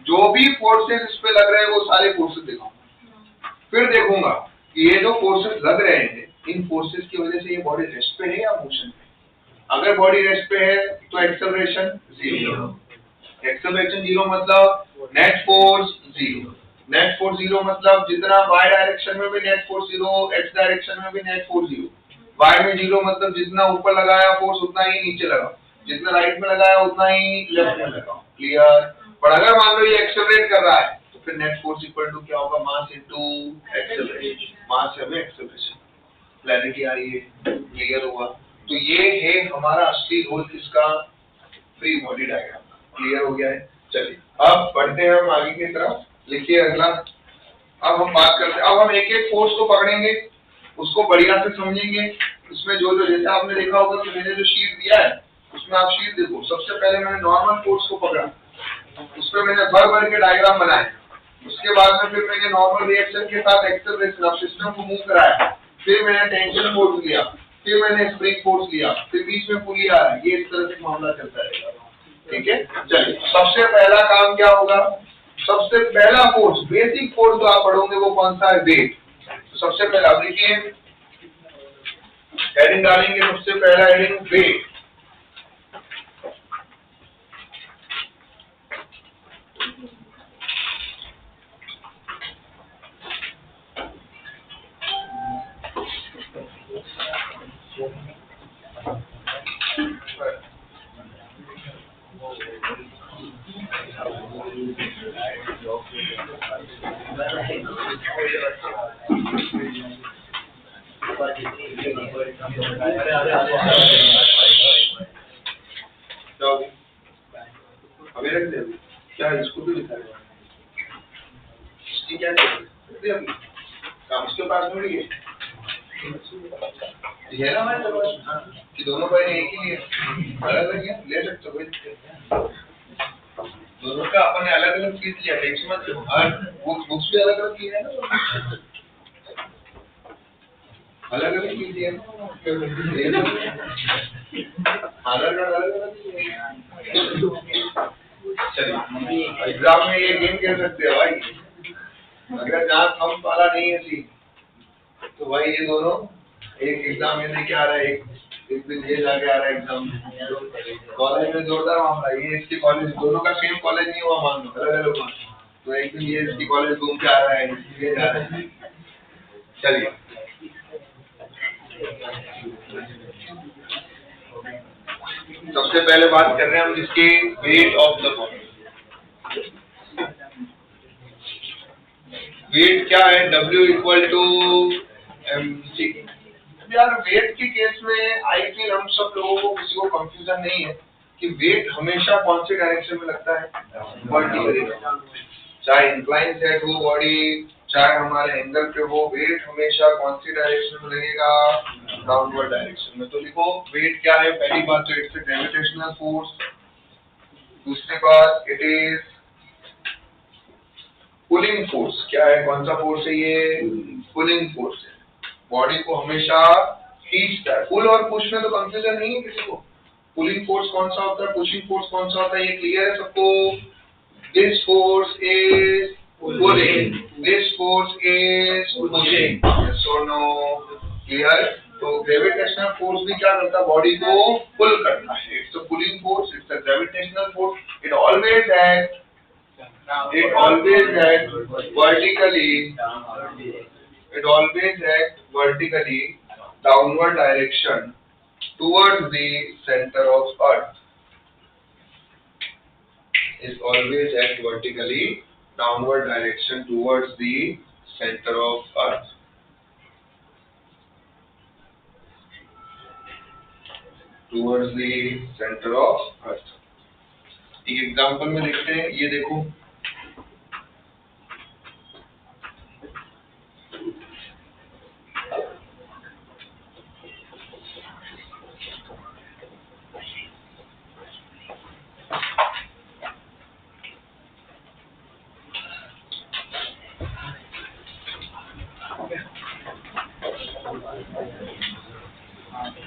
जो भी फोर्सेस इस पे लग रहे हैं वो सारे फोर्सेस दिखाऊंगा। फिर देखूंगा कि ये जो फोर्सेस लग रहे हैं इन फोर्सेस की वजह से ये बॉडी रेस्ट पे है या मोशन पे। अगर बॉडी रेस्ट पे है तो एक्सेलरेशन 0। एक्सेलरेशन 0 मतलब नेट फोर्स 0। नेट फोर्स 0 मतलब जितना y डायरेक्शन में भी नेट फोर्स 0, x डायरेक्शन में भी नेट फोर्स 0। y में 0 मतलब जितना ऊपर लगाया फोर्स उतना ही नीचे लगा, जितना राइट में लगाया उतना ही लेफ्ट में लगा। क्लियर? पर अगर मान लो ये एक्सेलरेट कर रहा है तो फिर नेट फोर्स इक्वल टू क्या होगा? मास इनटू एक्सेलरेशन। मास है एक्सेलरेशन। क्लैरिटी आ रही है? क्लियर हुआ? तो ये है हमारा असली रोल किसका? Free body diagram. क्लियर हो गया है? चलिए अब बढ़ते हैं हम आगे की तरफ। लिखिए अगला। अब हम बात करते हैं, अब हम एक एक फोर्स को पकड़ेंगे, उसको बढ़िया से समझेंगे। उसमें जो जो जैसे आपने देखा होगा कि मैंने जो शीट दिया है उसमें आप शीट देखो। सबसे पहले मैंने नॉर्मल फोर्स को पकड़ा, उसमें मैंने भर भर के डायग्राम बनाए। उसके बाद में फिर मैंने नॉर्मल रिएक्शन के साथ एक्सेलरेशन ऑफ सिस्टम को मूव कराया। फिर मैंने टेंशन फोर्स लिया, फिर मैंने स्प्रिंग फोर्स लिया, फिर बीच में पुली आ रहा है। ये इस तरह से मामला चलता रहेगा। ठीक है? चलिए सबसे पहला काम क्या होगा? सबसे पहला फोर्स, बेसिक फोर्स जो आप पढ़ोगे वो कौन सा है? वेट। तो सबसे पहला अब देखिए हेडिंग डालेंगे। सबसे पहला हेडिंग वेट। अभी रख दे। क्या इसको भी दिखाएगा? इसकी क्या काम उसके पास में भी है ना हमारे पास कि दोनों भाई एक ही लिए अलग अलग है, ले सकते हो। दोनों का अपन ने अलग अलग चीज लिया, टेंशन मत लो। और बुक्स भी अलग अलग की है ना, अलग अलग चीज है। आधार कार्ड अलग अलग चलिए एग्जाम में ये गेम खेल सकते हो भाई। अगर जहाँ कम वाला नहीं है सी तो भाई ये दोनों एक एग्जाम में लेके आ रहा है, एक दिन ये जाके आ रहा है एग्जाम। कॉलेज में जोरदार मामला। ये इसके कॉलेज दोनों का सेम कॉलेज नहीं हुआ मान लो, अलग अलग मान लो। तो एक दिन ये इसकी कॉलेज घूम के आ रहा है, ये जा रहा है। चलिए सबसे पहले बात कर रहे हैं हम जिसके weight of the body. Weight क्या है? W equal to mc। यार वेट के केस में आई थिंक हम सब लोगों को किसी को कंफ्यूजन नहीं है कि वेट हमेशा कौन से डायरेक्शन में लगता है? वर्टिकली। चाहे इंक्लाइन सेट हो बॉडी, चाहे हमारे एंगल पे हो, वेट हमेशा कौन सी डायरेक्शन में लगेगा? डाउनवर्ड डायरेक्शन में। तो लिखो वेट क्या है। पहली बात तो इट्स ग्रेविटेशनल फोर्स। दूसरी बात इट इज पुलिंग फोर्स। क्या है? कौन सा फोर्स है ये? पुलिंग फोर्स है। बॉडी को हमेशा खींचता है। पुल और पुश में तो कंफ्यूजन नहीं है किसी को। पुलिंग फोर्स कौन सा होता है, पुशिंग फोर्स कौन सा होता है, ये क्लियर है सबको? This force is pulling, this force is pushing. Yes और नो? क्लियर? तो ग्रेविटेशनल फोर्स भी क्या करता है? बॉडी को पुल करता है। It's a pulling force, it's a gravitational force. It always act vertically downward direction towards the center of earth. It always act vertically downward direction towards the center of earth. Towards the center of earth. एक example में देखते हैं, ये देखो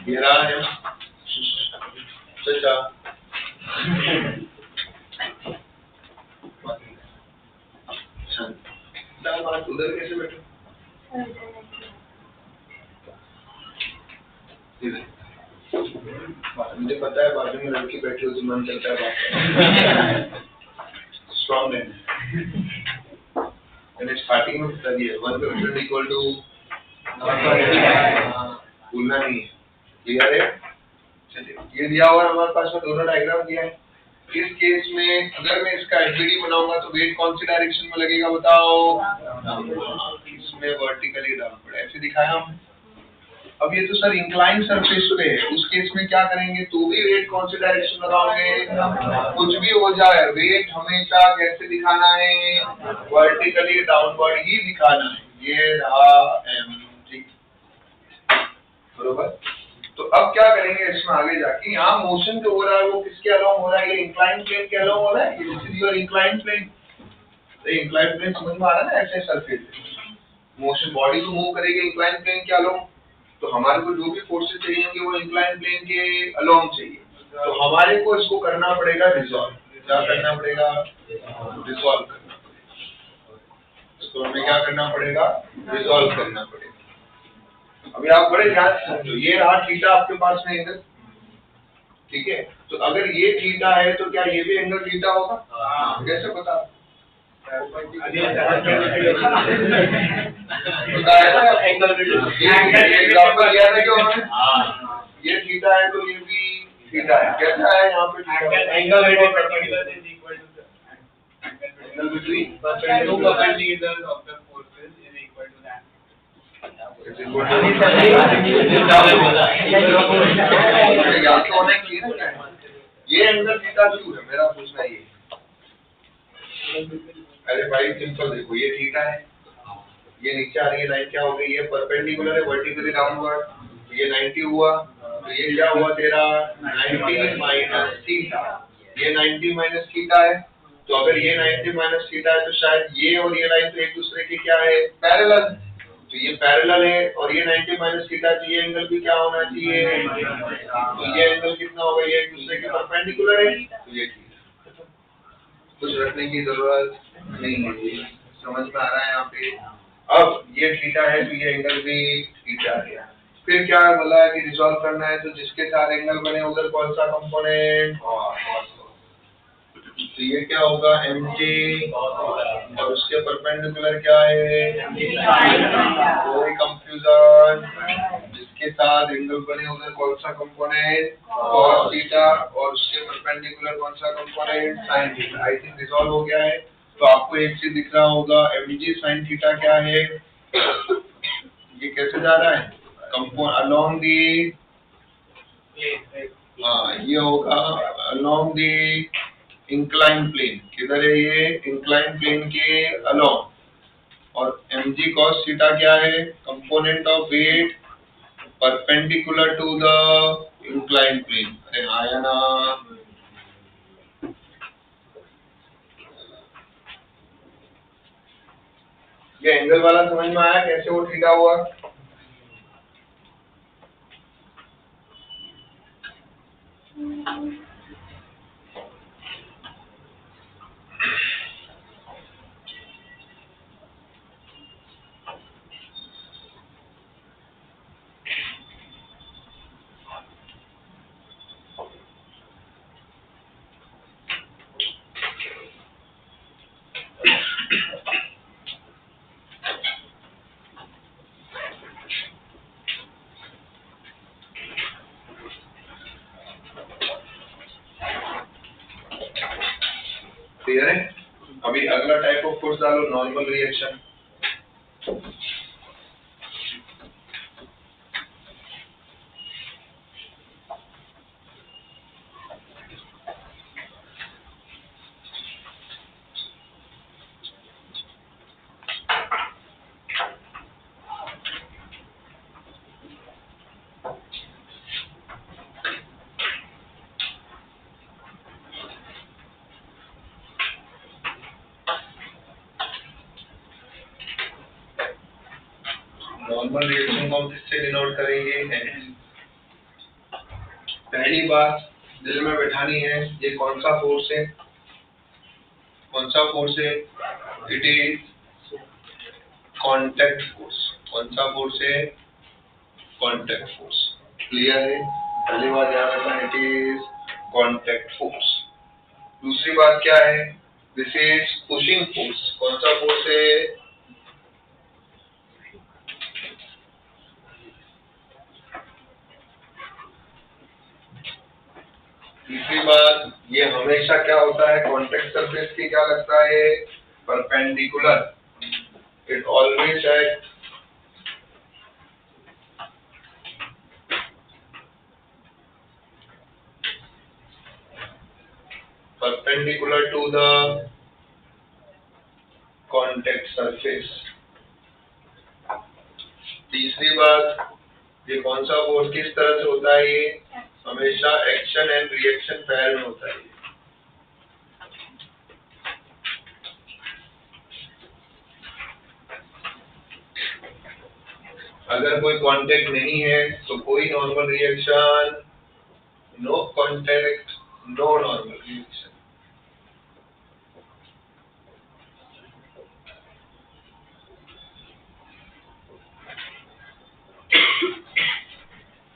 ये रहा है चाचा। बात उधर कैसे बैठे? मुझे पता है बाजू में लड़की बैठी होती मन करता है बात स्ट्रॉन्ग है मैंने स्टार्टिंग में बता दिया 1 इक्वल टू भूलना नहीं है क्लियर है। चलिए ये दिया हुआ है हमारे पास में दोनों डायग्राम दिया है। इस केस में अगर मैं इसका एफबीडी बनाऊंगा तो वेट कौन सी डायरेक्शन में लगेगा बताओ इसमें वर्टिकली डाउनवर्ड ऐसे दिखाया हम। अब ये तो सर इंक्लाइन सरफेस पे है उस केस में क्या करेंगे तो भी वेट कौन सी डायरेक्शन में लगाओगे कुछ भी हो जाए वेट हमेशा कैसे दिखाना है वर्टिकली डाउनवर्ड ही दिखाना है। ये रहा mg बरोबर। तो अब क्या करेंगे इसमें आगे जाके यहाँ मोशन जो हो रहा है वो किसके अलोंग हो रहा है ये इंक्लाइन प्लेन के अलोंग हो रहा है ये this is your incline plane. तो इंक्लाइन प्लेन समझ में आ रहा है ना ऐसे सरफेस मोशन बॉडी को मूव करेगी इंक्लाइन प्लेन के अलोंग तो हमारे को जो भी फोर्सेस चाहिए होंगे वो इंक्लाइन प्लेन के अलोंग चाहिए। तो हमारे को इसको करना पड़ेगा रिजॉल्व क्या करना पड़ेगा रिजॉल्व करना पड़ेगा इसको हमें क्या करना पड़ेगा रिजॉल्व करना पड़ेगा। अभी आप बड़े ध्यान से समझो ये रहा थीटा आपके पास में एंगल ठीक है। तो अगर ये थीटा है तो क्या ये भी एंगल थीटा होगा कैसे पता ये थीटा है तो ये भी थीटा है कैसा है यहाँ पे angle between perpendiculars of the forces is equal to that. ये एंगल थीटा क्यों है मेरा पूछना ये अरे भाई सिंपल देखो ये थीटा है ये नीचे आ रही है लाइन क्या हो गई ये परपेंडिकुलर है वर्टिकली डाउनवर्ड ये 90 हुआ तो ये क्या हुआ तेरा 90 माइनस थीटा ये 90 माइनस थीटा है। तो अगर ये 90 माइनस थीटा है तो शायद ये और ये लाइन तो एक दूसरे के क्या है पैरेलल तो ये पैरेलल है और ये 90 माइनस थीटा तो ये एंगल भी क्या होना चाहिए तो ये एंगल कितना होगा ये एक दूसरे के परपेंडिकुलर है तो ये कुछ रखने की जरूरत नहीं है समझ में आ रहा है यहाँ पे। अब ये थीटा है तो ये एंगल भी थीटा है। फिर क्या बोला है कि रिजॉल्व करना है तो जिसके साथ एंगल बने उधर कौन सा कंपोनेंट तो ये क्या होगा mg और उसके परपेंडिकुलर क्या है कोई कंफ्यूजन जिसके साथ एंगल बने उधर कौन सा कंपोनेंट cos थीटा और उसके परपेंडिकुलर कौन सा component sin theta. I think resolve हो गया है। तो आपको एक चीज दिख रहा होगा mg sin थीटा क्या है ये कैसे जा रहा है कंपोनेंट अलोंग दी ये होगा अलोंग दी इंक्लाइन प्लेन किधर है ये इंक्लाइन प्लेन के अलोंग और mg cos थीटा क्या है component of weight perpendicular to the incline plane. अरे आया ना ये एंगल वाला समझ में आया कैसे वो थीटा हुआ। क्लियर है। अभी अगला टाइप ऑफ फोर्स डालो नॉर्मल रिएक्शन। नॉर्मल रिएक्शन को हम किससे डिनोट करेंगे पहली बात दिल में बैठानी है ये कौन सा फोर्स है कौन सा फोर्स है इट इज कांटेक्ट फोर्स। कौन सा फोर्स है कांटेक्ट फोर्स। क्लियर है। पहली बात याद रखना, इट इज कॉन्टैक्ट फोर्स। दूसरी बात क्या है, दिस इज पुशिंग फोर्स। कौन सा फोर्स है? तीसरी बात, ये हमेशा क्या होता है, कॉन्टैक्ट सरफेस की क्या लगता है, perpendicular. It always act perpendicular to the contact surface। तीसरी बात, ये कौन सा फोर्स किस तरह से होता है, ये हमेशा एक्शन एंड रिएक्शन पैर में होता है। अगर कोई कांटेक्ट नहीं है तो कोई normal reaction, no contact no normal reaction.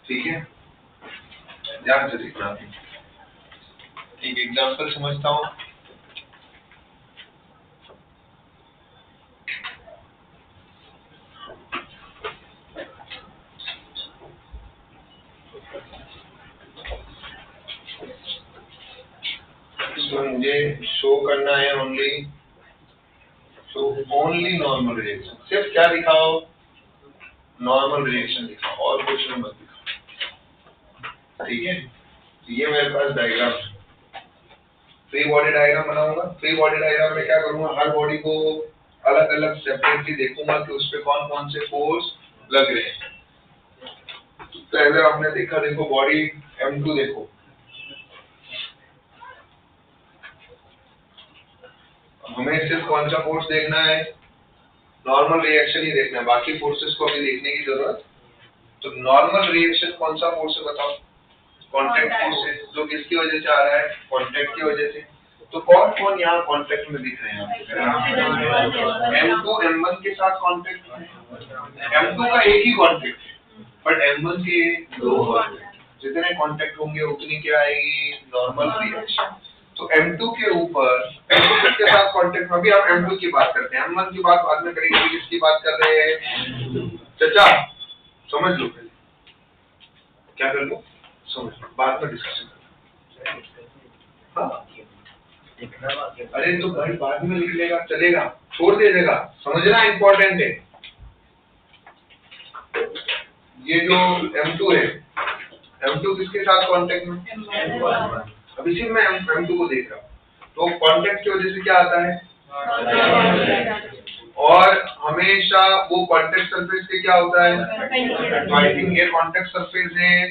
ठीक है, ध्यान से सीखना। एक एग्जांपल समझता हूँ। मुझे शो करना है ओनली नॉर्मल रिएक्शन। सिर्फ क्या दिखाओ, नॉर्मल रिएक्शन दिखाओ, और कुछ नहीं मत दिखाओ। ठीक है, ये मेरे पास डायग्राम, फ्री बॉडी डायग्राम बनाऊंगा। फ्री बॉडी डायग्राम में क्या करूंगा, हर बॉडी को अलग अलग सेपरेटली देखूंगा कि उस पे कौन कौन से फोर्स लग रहे हैं। पहले आपने देखा, देखो बॉडी M2 देखो, हमें सिर्फ कौन सा फोर्स देखना है, नॉर्मल रिएक्शन ही देखना है, बाकी फोर्सेस को अभी देखने की जरूरत। तो नॉर्मल रिएक्शन कौन सा फोर्स है बताओ, कांटेक्ट फोर्स है, जो किसकी वजह से आ रहा है, कांटेक्ट की वजह से। तो कौन कौन यहाँ कांटेक्ट में दिख रहे हैं, M2 M1 के साथ कांटेक्ट है। M2 का एक ही कांटेक्ट है, बट M1 के दो कांटेक्ट। जितने कांटेक्ट होंगे उतनी क्या आएगी, नॉर्मल रिएक्शन। तो M2 के ऊपर, M2 के साथ कांटेक्ट में, अभी आप M2 की बात करते हैं, M1 की बात बाद में करेंगे। किसकी बात कर रहे हैं, चाचा समझ लो, क्या कर लो, समझ लो, बाद में डिस्कशन। हाँ, अरे तो भाई बाद में लिख लेगा चलेगा, छोड़ दे देगा, समझना इंपॉर्टेंट है। ये जो M2 है, M2 किसके साथ कांटेक्ट में, अभी सिर्फ मैं M2 को देख रहा हूँ। तो कांटेक्ट की वजह से क्या आता है, और हमेशा वो कांटेक्ट सरफेस के क्या होता है, आई थिंक ये कांटेक्ट सरफेस है,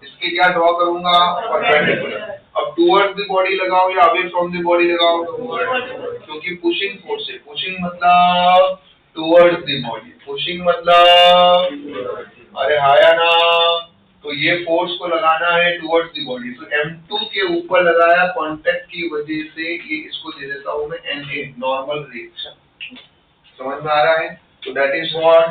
इसके क्या ड्रॉ करूंगा, परपेंडिकुलर। अब टुवर्ड्स द बॉडी लगाओ या अवे फ्रॉम द बॉडी लगाओ, क्योंकि पुशिंग फोर्स है। पुशिंग मतलब टुवर्ड्स द बॉडी, पुशिंग मतलब, अरे हाया ना, तो ये फोर्स को लगाना है टुवर्ड्स द बॉडी। तो M2 के ऊपर लगाया कांटेक्ट की वजह से, ये इसको दे देता हूं मैं NA, नॉर्मल रिएक्शन। समझ में आ रहा है, तो दैट इज व्हाट,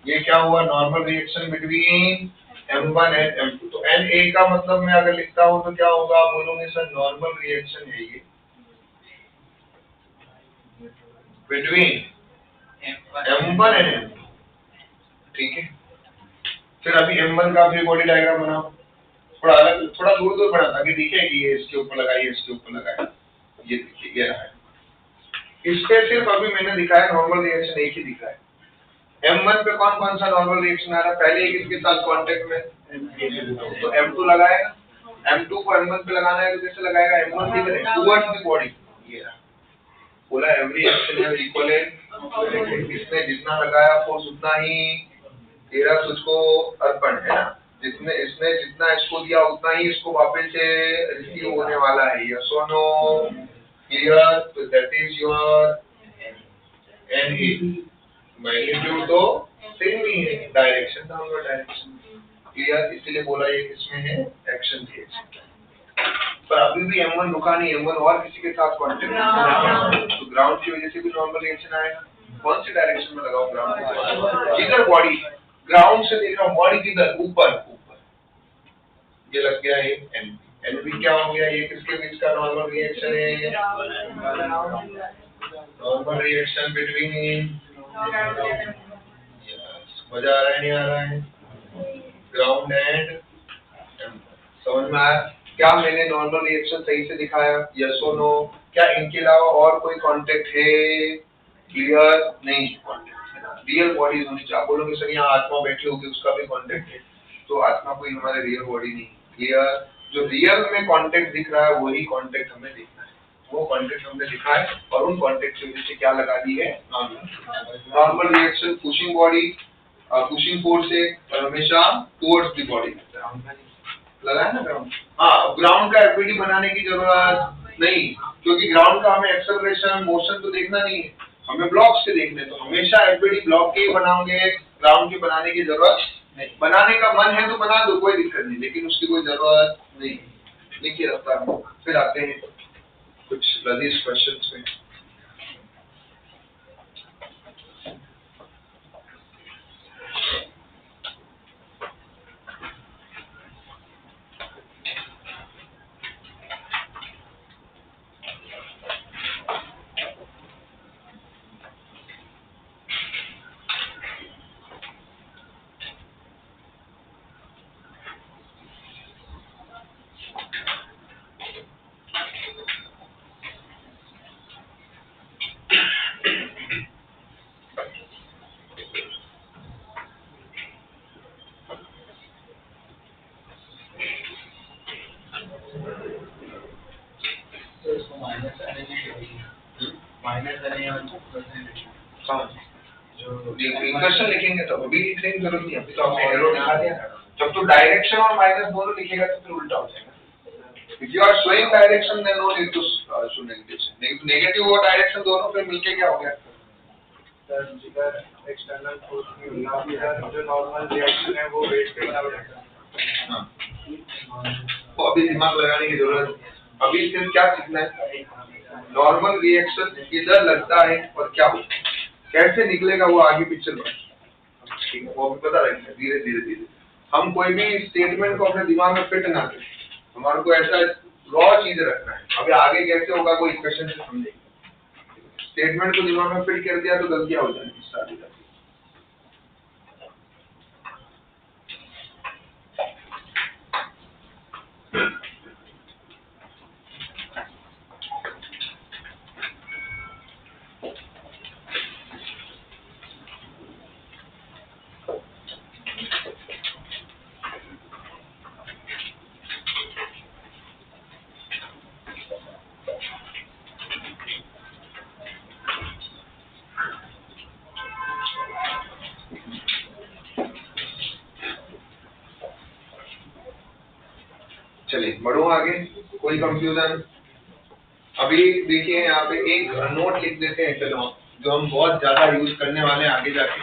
ये क्या हुआ, normal reaction between M1 and M2। तो NA का मतलब मैं अगर लिखता हूं तो क्या होगा, बोलोगे सर नॉर्मल रिएक्शन है ये बिटवीन M1 एंड M2। ठीक है, फिर अभी M1 का फ्री बॉडी डायग्राम बनाओ, थोड़ा अलग, थोड़ा दूर दूर बना ताकि दिखे कि ये इसके ऊपर लगाइए, इसके ऊपर लगाइए। ये देखिए, ये रहा है। इस पे सिर्फ अभी मैंने दिखाया नॉर्मल रिएक्शन एक ही दिखा है। M1 पे कौन कौन सा नॉर्मल रिएक्शन आ रहा है, पहले एक इसके साथ कांटेक्ट में, तो M2 लगाएगा। M2 को M1 पे लगाना है तो कैसे लगाएगा, M1 किधर है, टुवर्ड्स द बॉडी। ये रहा, बोला एवरी एक्शन है इक्वल है, इसने जितना लगाया फोर्स उतना ही तेरा तुझको अर्पण है ना, जितने इसने जितना इसको दिया उतना ही इसको वापस से रिसीव होने वाला है। यस और नो, क्लियर, तो that is your NA। Magnitude तो सेम ही है, डायरेक्शन डाउनवर्ड डायरेक्शन, क्लियर। इसलिए बोला ये किसमें है, एक्शन रिएक्शन। पर अभी भी M1 रुका नहीं, M1 और किसी के साथ कांटेक्ट में, तो ग्राउंड की वजह से भी नॉर्मल रिएक्शन आएगा। कौन सी डायरेक्शन में लगाओ, ग्राउंड, इधर बॉडी, ग्राउंड से देख रहा हूँ, बॉडी किधर, ऊपर ऊपर, ये लग गया है एन, एनबी क्या हो गया, ये किसके बीच का नॉर्मल रिएक्शन है, नॉर्मल रिएक्शन बिटवीन, मजा आ रहा है नहीं आ रहा है, ग्राउंड एंड, समझ में आया क्या मैंने नॉर्मल रिएक्शन सही से दिखाया, यस और नो, क्या इनके अलावा और कोई कांटेक्ट है, क्लियर नहीं, कांटेक्ट रियल बॉडी होनी चाहिए। आप बोलोगे सर यहाँ आत्मा बैठी होगी उसका भी कांटेक्ट है, तो आत्मा कोई हमारे रियल बॉडी नहीं, क्लियर, जो रियल में कांटेक्ट दिख रहा है वही कांटेक्ट हमें देखना है, वो कांटेक्ट हमने लिखा है और उन कांटेक्ट की वजह से क्या लगा दी है, normal reaction pushing body, pushing force है हमेशा टुवर्ड्स द बॉडी लगा है ना ग्राउंड। हाँ, ग्राउंड का एफबीडी बनाने की जरूरत नहीं, क्योंकि ग्राउंड का हमें एक्सेलरेशन मोशन तो देखना नहीं है, हमें ब्लॉक से देखने, तो हमेशा एफबीडी ब्लॉक के ही बनाओगे, ग्राउंड के बनाने की जरूरत नहीं, बनाने का मन है तो बना दो कोई दिक्कत नहीं, लेकिन उसकी कोई जरूरत नहीं। देखिए रफ्तार में फिर आते हैं कुछ लजीज क्वेश्चंस में। क्वेश्चन लिखेंगे तो अभी लिखने की जरूरत नहीं, अभी तो आपने एरो दिखा दिया, जब तो डायरेक्शन और माइनस दोनों लिखेगा तो फिर उल्टा हो जाएगा। If you are showing direction then no need to show negative, negative और डायरेक्शन दोनों फिर मिलके क्या हो गया, सर जिधर एक्सटर्नल फोर्स की उधर जो नॉर्मल रिएक्शन है वो वेट के बराबर है। हाँ, तो अभी दिमाग लगाने की जरूरत, अभी सिर्फ क्या सीखना है, नॉर्मल रिएक्शन किधर लगता है और क्या होता है, कैसे निकलेगा वो आगे पिक्चर में, ठीक है, वो भी पता लगेगा धीरे धीरे धीरे। हम कोई भी स्टेटमेंट को अपने दिमाग में फिट ना करें, हमारे को ऐसा रॉ चीज रखना है, अभी आगे कैसे होगा कोई इक्वेशन से समझेंगे, स्टेटमेंट को दिमाग में फिट कर दिया तो गलतियां हो जाएंगी सारी। चलिए बढ़ो आगे, कोई कंफ्यूजन, अभी देखिए यहाँ पे एक नोट लिख देते हैं, चलो जो हम बहुत ज्यादा यूज करने वाले हैं आगे जाके।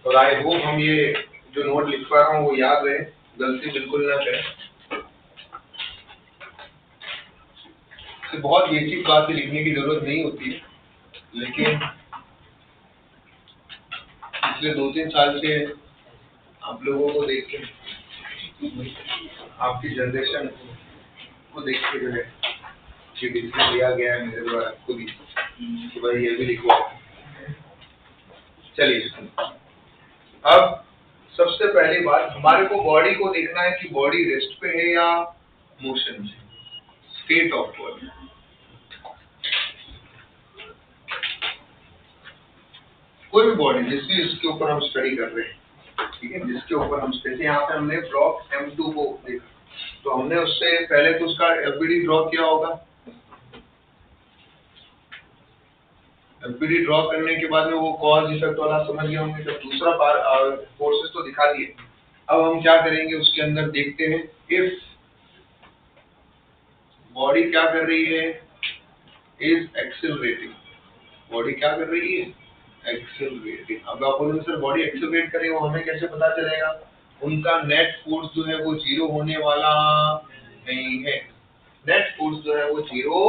और आई होप हम ये जो नोट लिख पा रहा हूँ वो याद रहे, गलती बिल्कुल ना करें। बहुत बेसिक बात लिखने की जरूरत नहीं होती है, लेकिन पिछले 2-3 साल से आप लोगों को देख के, आपकी जनरेशन को देख के जो है कि डिसीजन लिया गया है मेरे द्वारा खुद ही कि भाई ये भी लिखो। चलिए अब सबसे पहली बात, हमारे को बॉडी को देखना है कि बॉडी रेस्ट पे है या मोशन में, स्टेट ऑफ बॉडी। कोई भी बॉडी जिसके ऊपर हम स्टडी कर रहे हैं, ठीक है, जिसके ऊपर हम स्टडी, यहाँ पे हमने ब्लॉक M2 को देखा, तो हमने उससे पहले तो उसका एफबीडी ड्रॉ किया होगा, एफबीडी ड्रॉ करने के बाद में वो कॉज इफेक्ट वाला समझ गए होंगे, तो दूसरा फोर्सेस तो दिखा दिए। अब हम क्या करेंगे उसके अंदर देखते हैं, इफ बॉडी क्या कर रही है, इज एक्सेलरेटिंग, बॉडी क्या कर रही है, एक्सेलरेटिंग। अब आप बोलोगे सर बॉडी एक्सेलरेट करे वो हमें कैसे पता चलेगा, उनका नेट फोर्स जो है वो 0 होने वाला नहीं है, नेट फोर्स जो है वो 0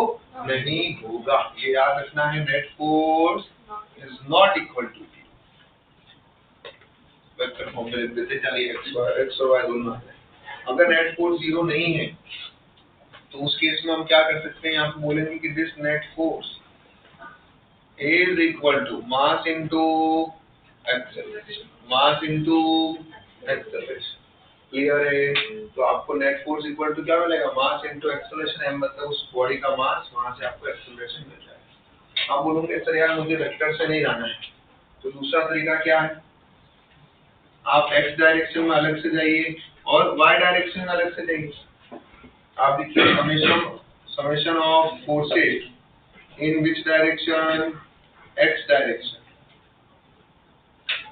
नहीं होगा। ये याद रखना है, net force is not equal to vector form में लिख देते, चलिए x और y दोनों आ जाए। अगर नेट फोर्स 0 नहीं है तो उस केस में हम क्या कर सकते हैं, यहाँ पे बोलेंगे कि this net force is equal to mass into acceleration, mass into acceleration. Clear है? तो आपको नेट फोर्स इक्वल टू क्या मिलेगा, मास इनटू एक्सेलरेशन। m मतलब उस बॉडी का मास, वहां से आपको एक्सेलरेशन मिल जाएगा। आप बोलोगे सर यार मुझे वेक्टर से नहीं जाना है, तो दूसरा तरीका क्या है, आप x डायरेक्शन में अलग से जाइए और y डायरेक्शन में अलग से जाइए। आप देखिए summation of forces in which direction, x direction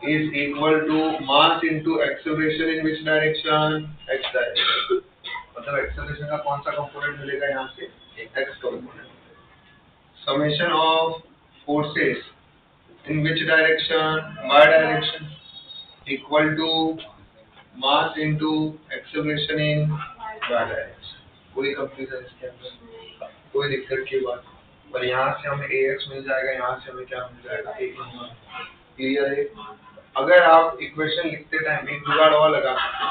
is equal to mass into acceleration in which direction, x direction। मतलब acceleration का कौन सा कंपोनेंट मिलेगा यहाँ से, x component. Summation of forces in which direction, y direction equal to mass into acceleration in y direction. कोई confusion इसके अंदर, कोई दिक्कत की बात? और यहाँ से हमें ax मिल जाएगा, यहाँ से हमें क्या मिल जाएगा, क्लियर है? अगर आप इक्वेशन लिखते टाइम एक जुगाड़ और लगा सकते हैं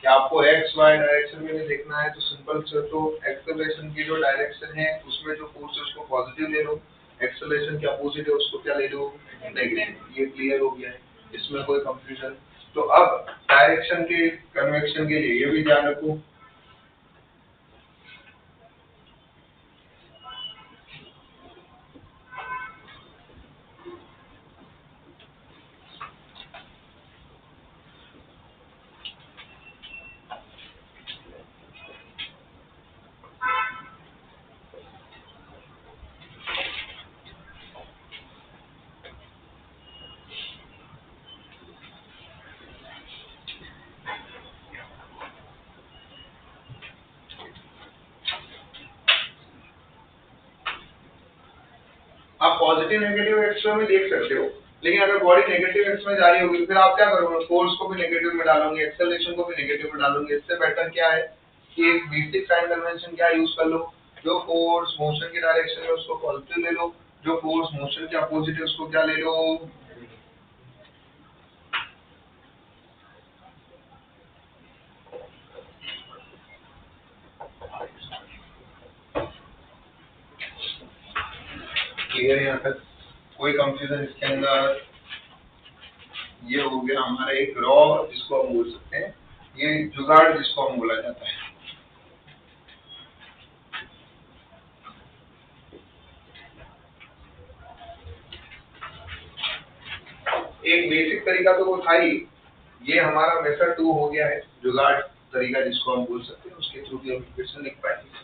कि आपको x y डायरेक्शन में देखना है, तो सिंपल से तो एक्सेलरेशन की जो डायरेक्शन है उसमें जो फोर्स है उसको पॉजिटिव ले लो, एक्सेलरेशन के अपोजिट है उसको क्या ले लो, नेगेटिव। ये क्लियर हो गया है, इसमें कोई कंफ्यूजन? तो अब डायरेक्शन के कन्वेक्शन के लिए ये भी ध्यान रखो, आप पॉजिटिव नेगेटिव एक्स में देख सकते हो, लेकिन अगर बॉडी नेगेटिव एक्स में जा रही होगी फिर आप क्या करोगे, फोर्स को भी नेगेटिव में डालोगे, एक्सेलरेशन को भी नेगेटिव में डालोगे। इससे बेटर क्या है कि एक बेसिक साइन कन्वेंशन क्या यूज कर लो, जो फोर्स मोशन की डायरेक्शन है उसको पॉजिटिव ले लो, जो फोर्स मोशन के अपोजिट है उसको क्या ले लो। क्लियर है यहाँ तक? कोई कंफ्यूजन इसके अंदर? ये हो गया हमारा एक रॉ जिसको हम बोल सकते हैं, ये जुगाड़ जिसको हम बोला जाता है। एक बेसिक तरीका तो वो था ही, ये हमारा मेथड 2 हो गया है, जुगाड़ तरीका जिसको हम बोल सकते हैं, उसके थ्रू भी हम इक्वेशन लिख पाएंगे।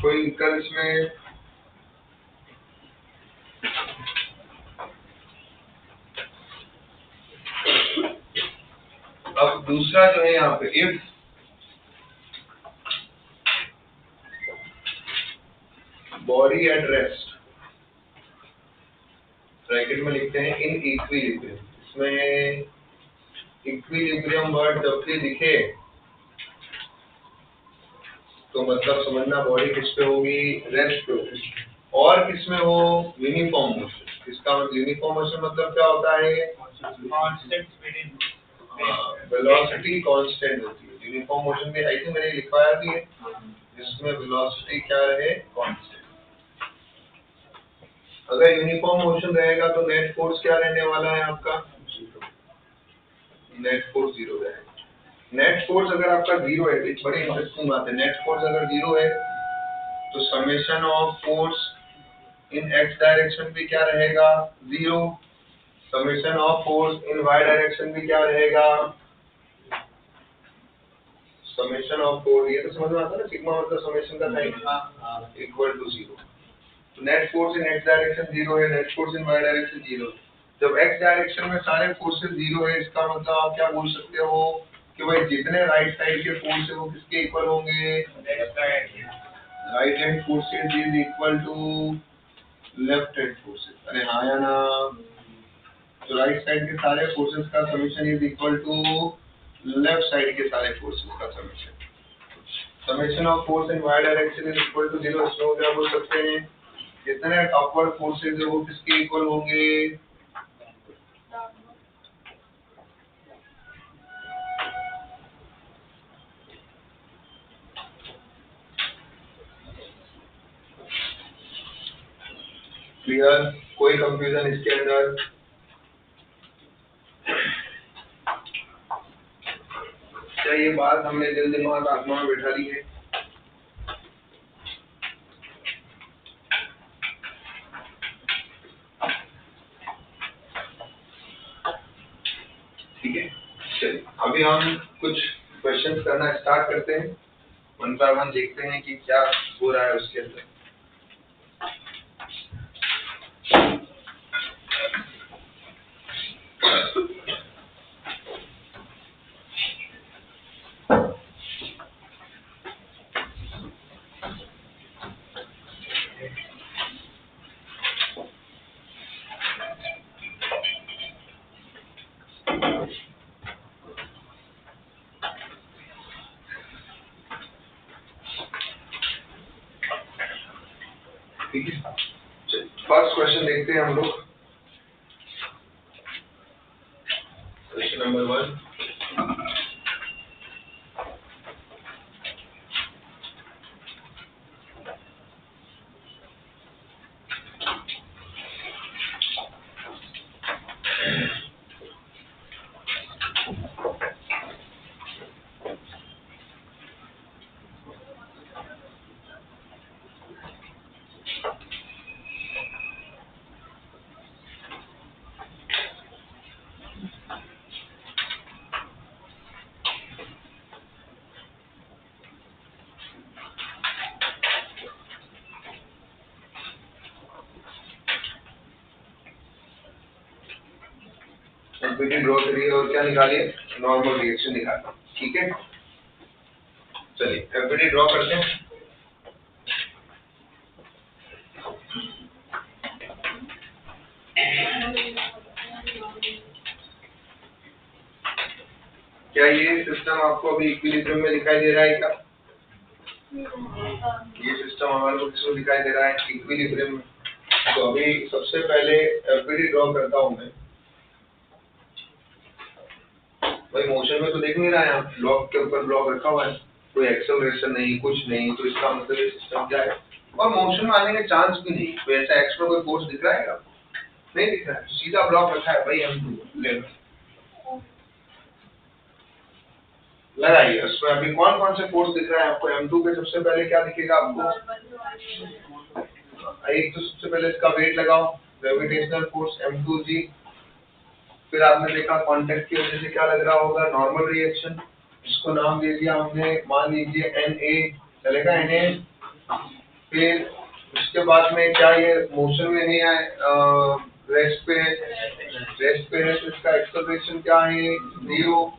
कोई दिक्कत इसमें? अब दूसरा जो है यहाँ पे, if body at rest, bracket में लिखते हैं इन इक्विलिब्रियम। इसमें इक्विलिब्रियम वर्ड जब भी दिखे तो मतलब समझना बॉडी किस पे होगी, रेस्ट पे होगी। और किसमें हो, यूनिफॉर्म मोशन। इसका मतलब यूनिफॉर्म मोशन मतलब क्या होता है, कांस्टेंट स्पीड, वेलोसिटी कांस्टेंट होती है। यूनिफॉर्म मोशन में आई थिंक मैंने लिखवाया भी है, जिसमें वेलोसिटी क्या रहे, कांस्टेंट। अगर यूनिफॉर्म मोशन रहेगा तो नेट फोर्स क्या रहने वाला है आपका, नेट फोर्स 0 रहेगा। नेट फोर्स अगर आपका 0 है, एक बड़ी इंटरेस्टिंग बात है, नेट फोर्स अगर 0 है तो summation of force in x direction भी क्या रहेगा, 0। Summation of force in y direction भी क्या रहेगा, समेशन ऑफ फोर्स, ये तो समझ में आता है ना, सिग्मा मतलब समेशन का साइन इक्वल टू 0। तो net force in X direction 0 है, net force in Y direction 0। जब एक्स डायरेक्शन में सारे फोर्सेस 0 है, इसका मतलब आप क्या बोल सकते हो कि भाई जितने राइट साइड के फोर्स है वो किसके इक्वल होंगे, right hand forces is equal to left hand forces. अरे हाँ या ना, तो राइट साइड के सारे फोर्सेस का summation is equal to left side के सारे फोर्सेस का summation. Summation of force in Y direction is equal to 0। इसमें क्या बोल सकते हैं, जितने अपवर्ड फोर्सेस है वो किसके इक्वल होंगे, क्लियर, कोई कंफ्यूजन इसके अंदर? क्या ये बात हमने दिल दिमाग आत्मा में बैठा ली है? ठीक है, चलिए अभी हम कुछ क्वेश्चंस करना स्टार्ट करते हैं, वन बाय वन देखते हैं कि क्या हो रहा है उसके अंदर। ठीक है, फर्स्ट क्वेश्चन देखते हैं हम लोग। क्वेश्चन नंबर 1, एफबीटी ड्रॉ करिए और क्या निकालिए, नॉर्मल रिएक्शन निकालिए। ठीक है, चलिए एफबीटी ड्रॉ करते हैं। क्या ये सिस्टम आपको अभी इक्विलिब्रियम में दिखाई दे रहा है क्या? ये सिस्टम हमारे को किसमें दिखाई दे रहा है, इक्विलिब्रियम में। तो अभी सबसे पहले एफबीटी ड्रॉ करता हूं मैं। भाई मोशन में तो देख नहीं रहा है, आप ब्लॉक के ऊपर ब्लॉक रखा हुआ है, कोई एक्सेलरेशन नहीं, कुछ नहीं, तो इसका मतलब ये सिस्टम क्या है, और मोशन में आने के चांस भी नहीं। कोई ऐसा एक्स्ट्रा कोई फोर्स दिख रहा है आपको? नहीं दिख रहा है, तो सीधा ब्लॉक रखा है भाई, हम ले लगाइए। उसमें अभी कौन कौन से फोर्स दिख रहा है आपको? M2 पे सबसे पहले क्या दिखेगा आपको? एक तो सबसे पहले इसका वेट लगाओ, ग्रेविटेशनल फोर्स M2G। फिर आपने देखा कांटेक्ट की वजह से क्या लग रहा होगा, नॉर्मल रिएक्शन, इसको नाम दे दिया हमने, मान लीजिए Na, चलेगा Na। फिर उसके बाद में क्या ये मोशन में नहीं है, रेस्ट पे है, तो इसका एक्सेलरेशन क्या है, 0।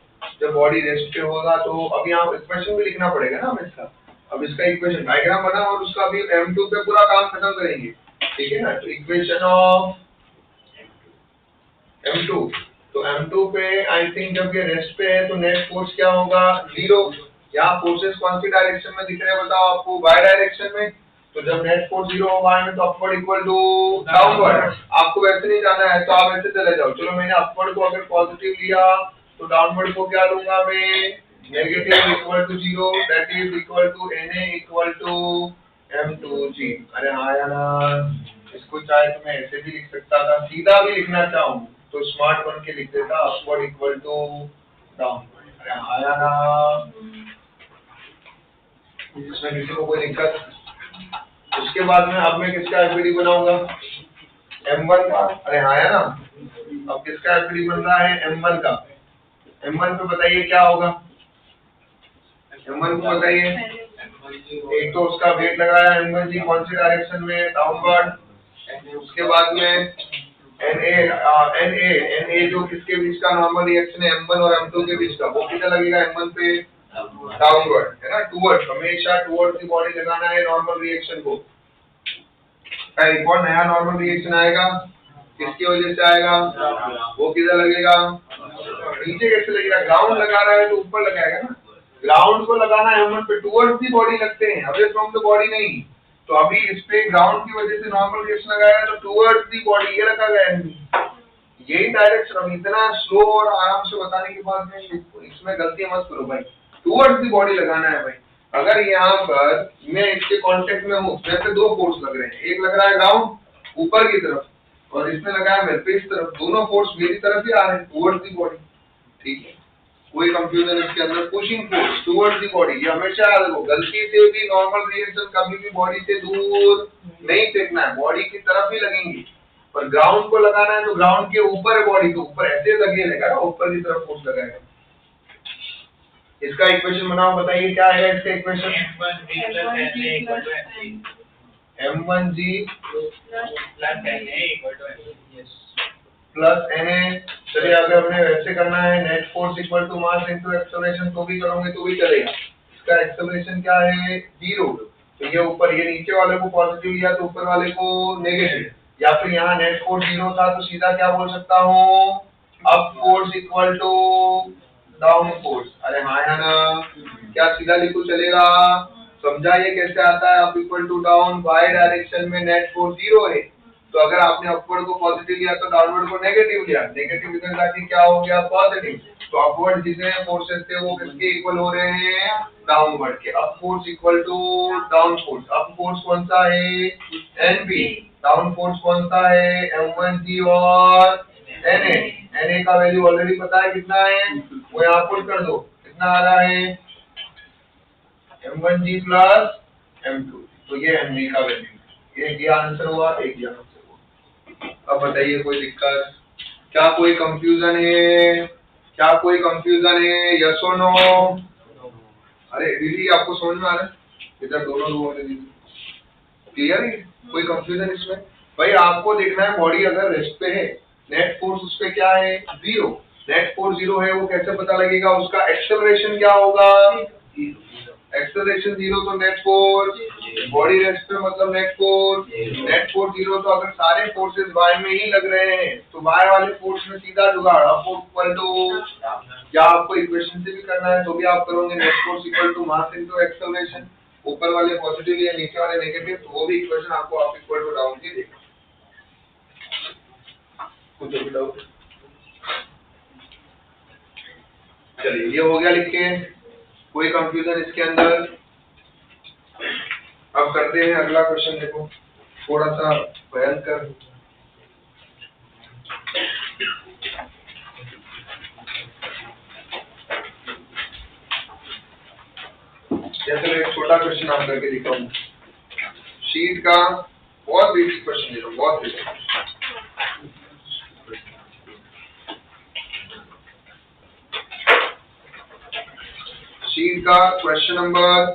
जब बॉडी रेस्ट पे होगा तो अब यहाँ इक्वेशन भी लिखना पड़ेगा ना हमें इसका। अब इसका इक्वेशन डायग्राम बना और उसका अभी M2 पे पूरा काम खत्म करेंगे, ठीक है ना। तो इक्वेशन ऑफ M2, तो M2 पे आई थिंक जब ये रेस्ट पे है तो नेट फोर्स क्या होगा, 0। यहाँ फोर्सेस कौन सी डायरेक्शन में दिख रहे हैं बताओ आपको, वाई डायरेक्शन में। तो जब नेट फोर्स 0 होगा तो अपवर्ड इक्वल टू डाउनवर्ड। आपको वैसे नहीं जाना है तो आप ऐसे चले जाओ। चलो मैंने अपवर्ड को अगर पॉजिटिव लिया तो डाउनवर्ड को क्या लूंगा मैं, negative equal to 0, that is equal to Na equal to M2G। अरे हाँ यार, इसको चाहे तो मैं ऐसे भी लिख सकता था, सीधा भी लिखना चाहूँ तो स्मार्ट बन के लिख देता, अपवर्ड इक्वल टू डाउनवर्ड। अरे हाँ यार, इसमें किसी को कोई दिक्कत? उसके बाद में अब मैं किसका एफबीडी बनाऊंगा, M1 का। अरे हाँ यार, अब किसका एफबीडी बन रहा है, M1 का। M1 पे बताइए क्या होगा, M1 को बताइए। एक तो उसका वेट लग रहा है M1 जी कौन सी डायरेक्शन में, डाउनवर्ड। उसके बाद में NA जो किसके बीच का नॉर्मल रिएक्शन है, M1 और M2 के बीच का, वो कितना लगेगा M1 पे, डाउनवर्ड है ना, टुवर्ड्स, हमेशा टुवर्ड्स की बॉडी लगाना है नॉर्मल रिएक्शन को। एक और नया नॉर्मल रिएक्शन आएगा, किसकी वजह से आएगा, वो किधर लगेगा, नीचे कैसे लगेगा, ग्राउंड लगा रहा है तो ऊपर लगाएगा ना, ग्राउंड को लगाना है M1 पे, टुवर्ड्स दी बॉडी लगते हैं, अवे फ्रॉम द बॉडी नहीं। तो अभी इस पे ग्राउंड की वजह से नॉर्मल रिएक्शन लगाया तो टुवर्ड्स दी बॉडी ये रखा गया है, यही डायरेक्शन। अब इतना स्लो और आराम से बताने के बाद में इसमें गलती मत करो भाई, टुवर्ड्स दी बॉडी लगाना है भाई। अगर यहाँ पर मैं इसके कांटेक्ट में हूँ, मेरे पे दो फोर्स लग रहे हैं, एक लग रहा है ग्राउंड ऊपर की तरफ और इसमें लगा है मेरे पे इस तरफ, दोनों फोर्स मेरी तरफ ही आ रहे हैं टुवर्ड्स दी बॉडी, ठीक है, कोई कंफ्यूजन इसके अंदर। Pushing force towards the body, ये हमेशा याद रखो, गलती से भी नॉर्मल रिएक्शन कभी भी बॉडी से दूर नहीं फेंकना है, बॉडी की तरफ ही लगेंगी। और ग्राउंड को लगाना है तो ग्राउंड के ऊपर है, बॉडी के ऊपर ऐसे लगेगा ना, ऊपर की तरफ फोर्स लगाएगा। इसका इक्वेशन बनाओ, बताइए क्या है इसका इक्वेशन। M1G plus Na। चलिए अगर हमने वैसे करना है, net force equal to mass into acceleration, तो भी करोगे तो भी चलेगा। इसका एक्सेलरेशन क्या है, 0, तो ये ऊपर, ये नीचे वाले को पॉजिटिव लिया तो ऊपर वाले को नेगेटिव, या फिर यहाँ नेट फोर्स 0 था तो सीधा क्या बोल सकता हूँ, up force equal to down force. अरे हाँ या ना, क्या सीधा लिखो चलेगा, समझाइए कैसे आता है, up equal to down, Y direction में नेट फोर्स 0 है, तो अगर आपने अपवर्ड को पॉजिटिव लिया तो डाउनवर्ड को नेगेटिव लिया, नेगेटिव इधर जाके क्या हो गया, पॉजिटिव। तो अपवर्ड जितने फोर्सेस थे वो किसके इक्वल हो रहे हैं, डाउनवर्ड के। Up force equal to down force, up force कौन सा है, NP, डाउन फोर्स कौन सा है, M1G और Na का वैल्यू ऑलरेडी पता है कितना है, वो यहाँ पुट कर दो, कितना आ रहा है, M1G प्लस M2, तो ये NV का वैल्यू, एक ये आंसर हुआ, एक ये आंसर हुआ। अब बताइए कोई दिक्कत, क्या कोई कंफ्यूजन है, क्या कोई कंफ्यूजन है, यस और नो। अरे दीदी आपको समझ में आ रहा है, इधर दोनों लोगों ने दीदी क्लियर है, कोई कंफ्यूजन इसमें। भाई आपको देखना है बॉडी अगर रेस्ट पे है, नेट फोर्स उस पे क्या है, 0, नेट फोर्स 0 है, वो कैसे पता लगेगा, उसका एक्सेलरेशन क्या होगा, एक्सेलरेशन 0 तो नेट फोर्स, बॉडी रेस्ट पे मतलब नेट फोर्स, नेट फोर्स 0, तो अगर सारे फोर्सेस वाई में ही लग रहे हैं तो वाई वाले फोर्स में सीधा जुगाड़, अप इक्वल टू, या आपको इक्वेशन से भी करना है तो भी आप करोगे, net force equal to mass into acceleration, ऊपर वाले पॉजिटिव या नीचे वाले नेगेटिव, तो वो भी इक्वेशन आपको अप इक्वल टू डाउन की देगा। कुछ भी डाउट, चलिए ये हो गया लिख के, कोई कंफ्यूजन इसके अंदर। अब करते हैं अगला क्वेश्चन, देखो थोड़ा सा भयंकर। जैसे मैं एक छोटा क्वेश्चन आप करके दिखाऊं, शीट का बहुत बेसिक क्वेश्चन है, बहुत बेसिक। शीट का क्वेश्चन नंबर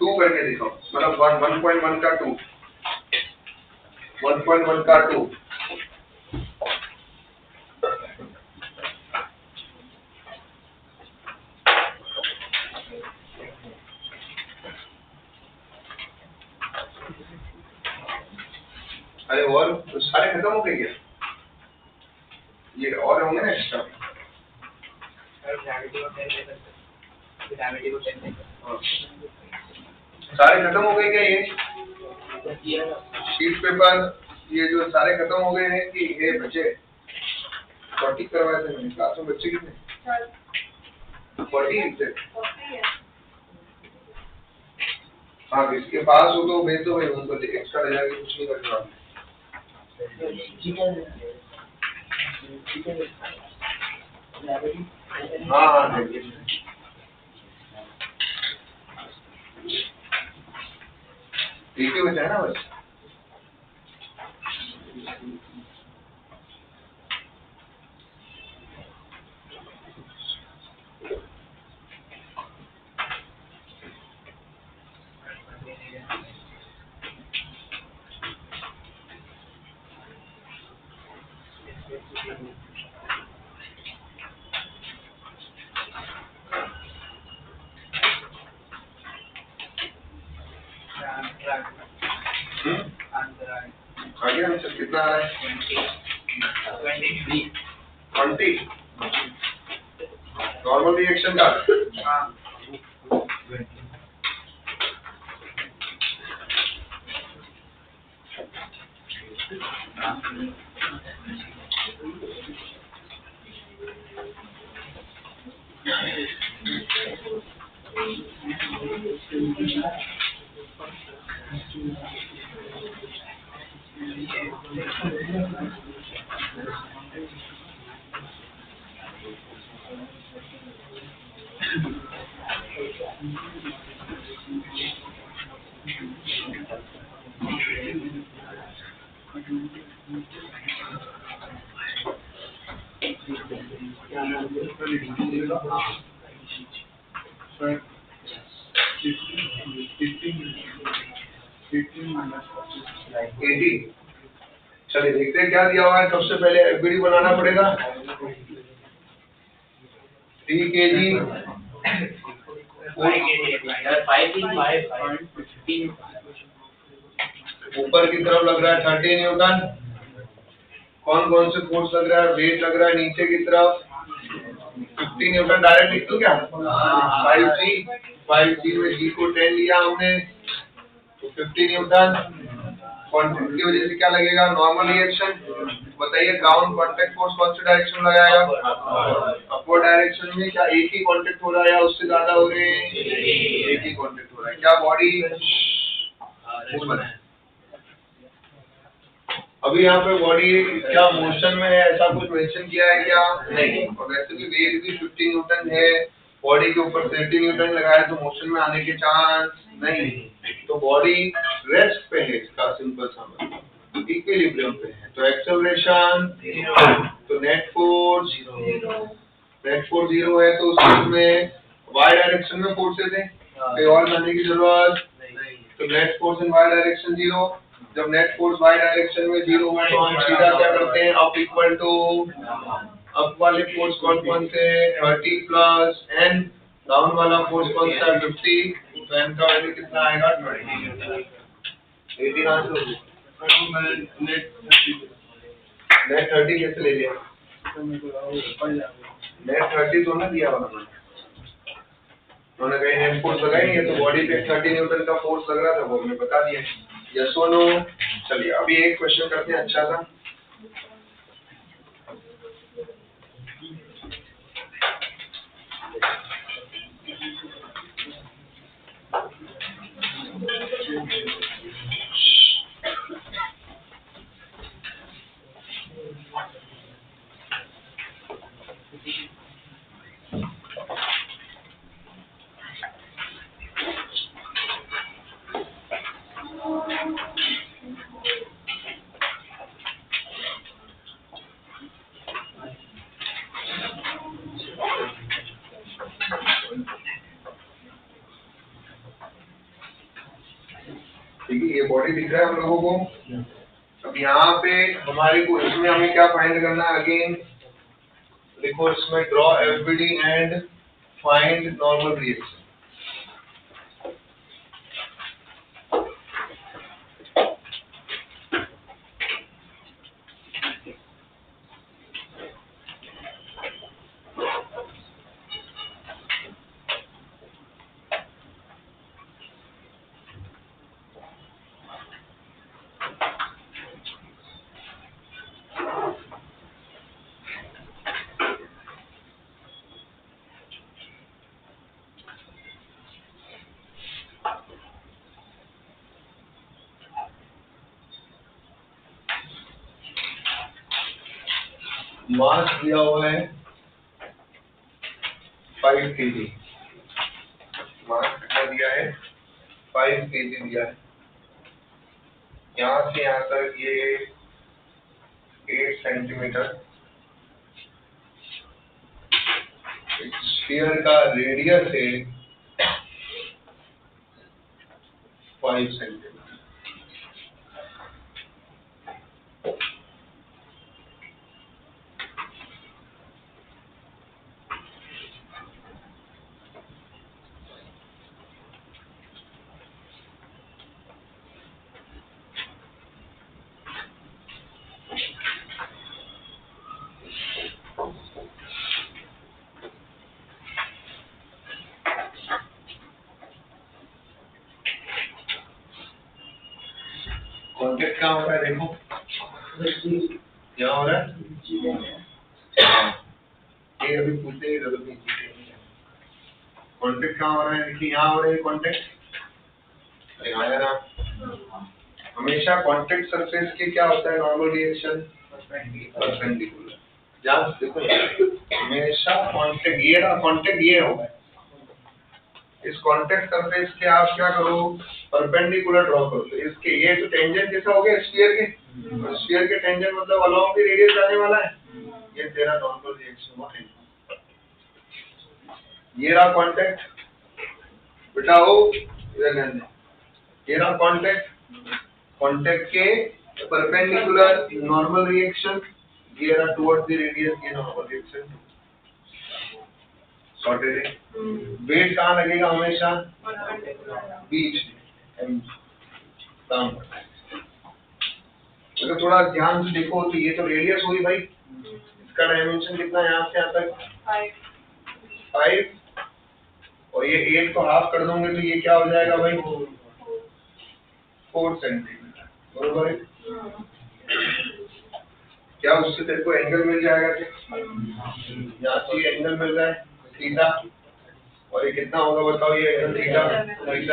2 करके दिखाओ, मतलब 1.1 का 2, 1.1 का 2। अरे और तो सारे खत्म हो गए क्या, ये और होंगे ना एक्स्ट्रा, सारे खत्म हो गए क्या, ये शीट पेपर ये जो सारे खत्म हो गए हैं कि ये बचे, 40 करवाए थे मैंने क्लास में, बच्चे कितने, 40 थे। हाँ इसके पास हो तो भेज दो भाई, उनको एक्स्ट्रा ले जाके कुछ नहीं करना। हाँ हाँ ठीक है, बचा है ना बस। आगे आंसर कितना आ रहा है? 20 नॉर्मल रिएक्शन का। चलिए देखते हैं क्या दिया हुआ है। सबसे पहले एफबीडी बनाना पड़ेगा। 3 kg 5 ऊपर की तरफ लग रहा है 30 न्यूटन। कौन कौन से फोर्स लग रहा है? वेट लग रहा है नीचे की तरफ 50 न्यूटन। डायरेक्ट लिख दो क्या? 5G में G को 10 लिया हमने तो 50 न्यूटन। कॉन्टैक्ट की वजह से क्या लगेगा? Normal reaction. बताइए ग्राउंड कॉन्टैक्ट फोर्स कौन सी डायरेक्शन में लगाएगा? अपवर्ड डायरेक्शन में। क्या एक ही कॉन्टैक्ट हो रहा है या उससे ज्यादा हो रहे हैं? एक ही कॉन्टैक्ट हो रहा है। क्या बॉडी अभी यहाँ पे बॉडी क्या मोशन में है? ऐसा कुछ मेंशन किया है क्या? नहीं। और वैसे भी वेट भी 50 न्यूटन है। बॉडी के ऊपर 30 न्यूटन लगाया तो मोशन में आने के चांस नहीं। तो बॉडी रेस्ट पे है। इसका सिंपल सा मतलब इक्विलिब्रियम पे है। तो एक्सेलरेशन तो नेट फोर्स 0 है। तो उसमें वाई डायरेक्शन में फोर्सेस है। कहीं और जाने की जरूरत नहीं। तो net force in Y direction 0। जब नेट फोर्स वाई डायरेक्शन में 0 है तो हम सीधा क्या करते हैं? अप इक्वल टू अप वाले फोर्स कौन से? 30 प्लस एन। डाउन वाला फोर्स कौन सा है? 50। तो एन का वैल्यू कितना आएगा? 20। 18 आंसर। नेट 30 कैसे ले लिया? नेट 30 तो ना दिया हुआ उन्होंने कहीं नेट फोर्स लगाई है तो बॉडी पे 30 न्यूटन का फोर्स लग रहा था वो हमने बता दिया। यस और नो। चलिए अभी एक क्वेश्चन करते हैं अच्छा सा। ठीक है, ये बॉडी दिख रहा है हम लोगों को। अब यहाँ पे हमारे को इसमें हमें क्या फाइंड करना है? अगेन देखो इसमें draw FBD and find normal reaction. Mass दिया हुआ है 5 kg। मास कितना दिया है? 5 kg दिया है। यहाँ से यहाँ तक ये 8 सेंटीमीटर। स्फीयर का रेडियस है 5 सेंटीमीटर। कॉन्टेक्ट क्या हो रहा है देखो, क्या हो रहा है, ये अभी पूछने की जरूरत नहीं है। कॉन्टेक्ट क्या हो रहा है, देखिए यहाँ हो रहा है कॉन्टेक्ट, आया ना। हमेशा कॉन्टेक्ट सरफेस के क्या होता है नॉर्मल रिएक्शन, परपेंडिकुलर। ध्यान से देखो, हमेशा कॉन्टेक्ट ये ना, कॉन्टेक्ट ये होगा, इस कॉन्टेक्ट सरफेस के आप क्या करो, परपेंडिकुलर ड्रॉ करो। तो इसके ये तो टेंजेंट जैसा हो गया स्फीयर के, तो स्फीयर के टेंजेंट मतलब अलोंग द रेडियस जाने वाला है, ये तेरा नॉर्मल रिएक्शन हुआ है। ये रहा कॉन्टेक्ट, बेटा हो इधर ध्यान दे, ये रहा कॉन्टेक्ट, कॉन्टेक्ट के परपेंडिकुलर नॉर्मल रिएक्शन, ये रहा टुवर्ड्स द रेडियस, ये नॉर्मल रिएक्शन। सॉर्टेड है। वेट कहाँ लगेगा हमेशा, बीच में, काम करता है। अगर थोड़ा ध्यान से देखो तो ये तो रेडियस हुई भाई, इसका डायमेंशन कितना है यहाँ से यहाँ तक 5, और ये 8 को हाफ कर दोगे तो ये क्या हो जाएगा भाई 4 सेंटीमीटर, बरोबर है। क्या उससे तेरे को एंगल मिल जाएगा क्या, यहाँ से एंगल मिल रहा है थीटा, और ये कितना होगा बताओ, ये एंगल थीटा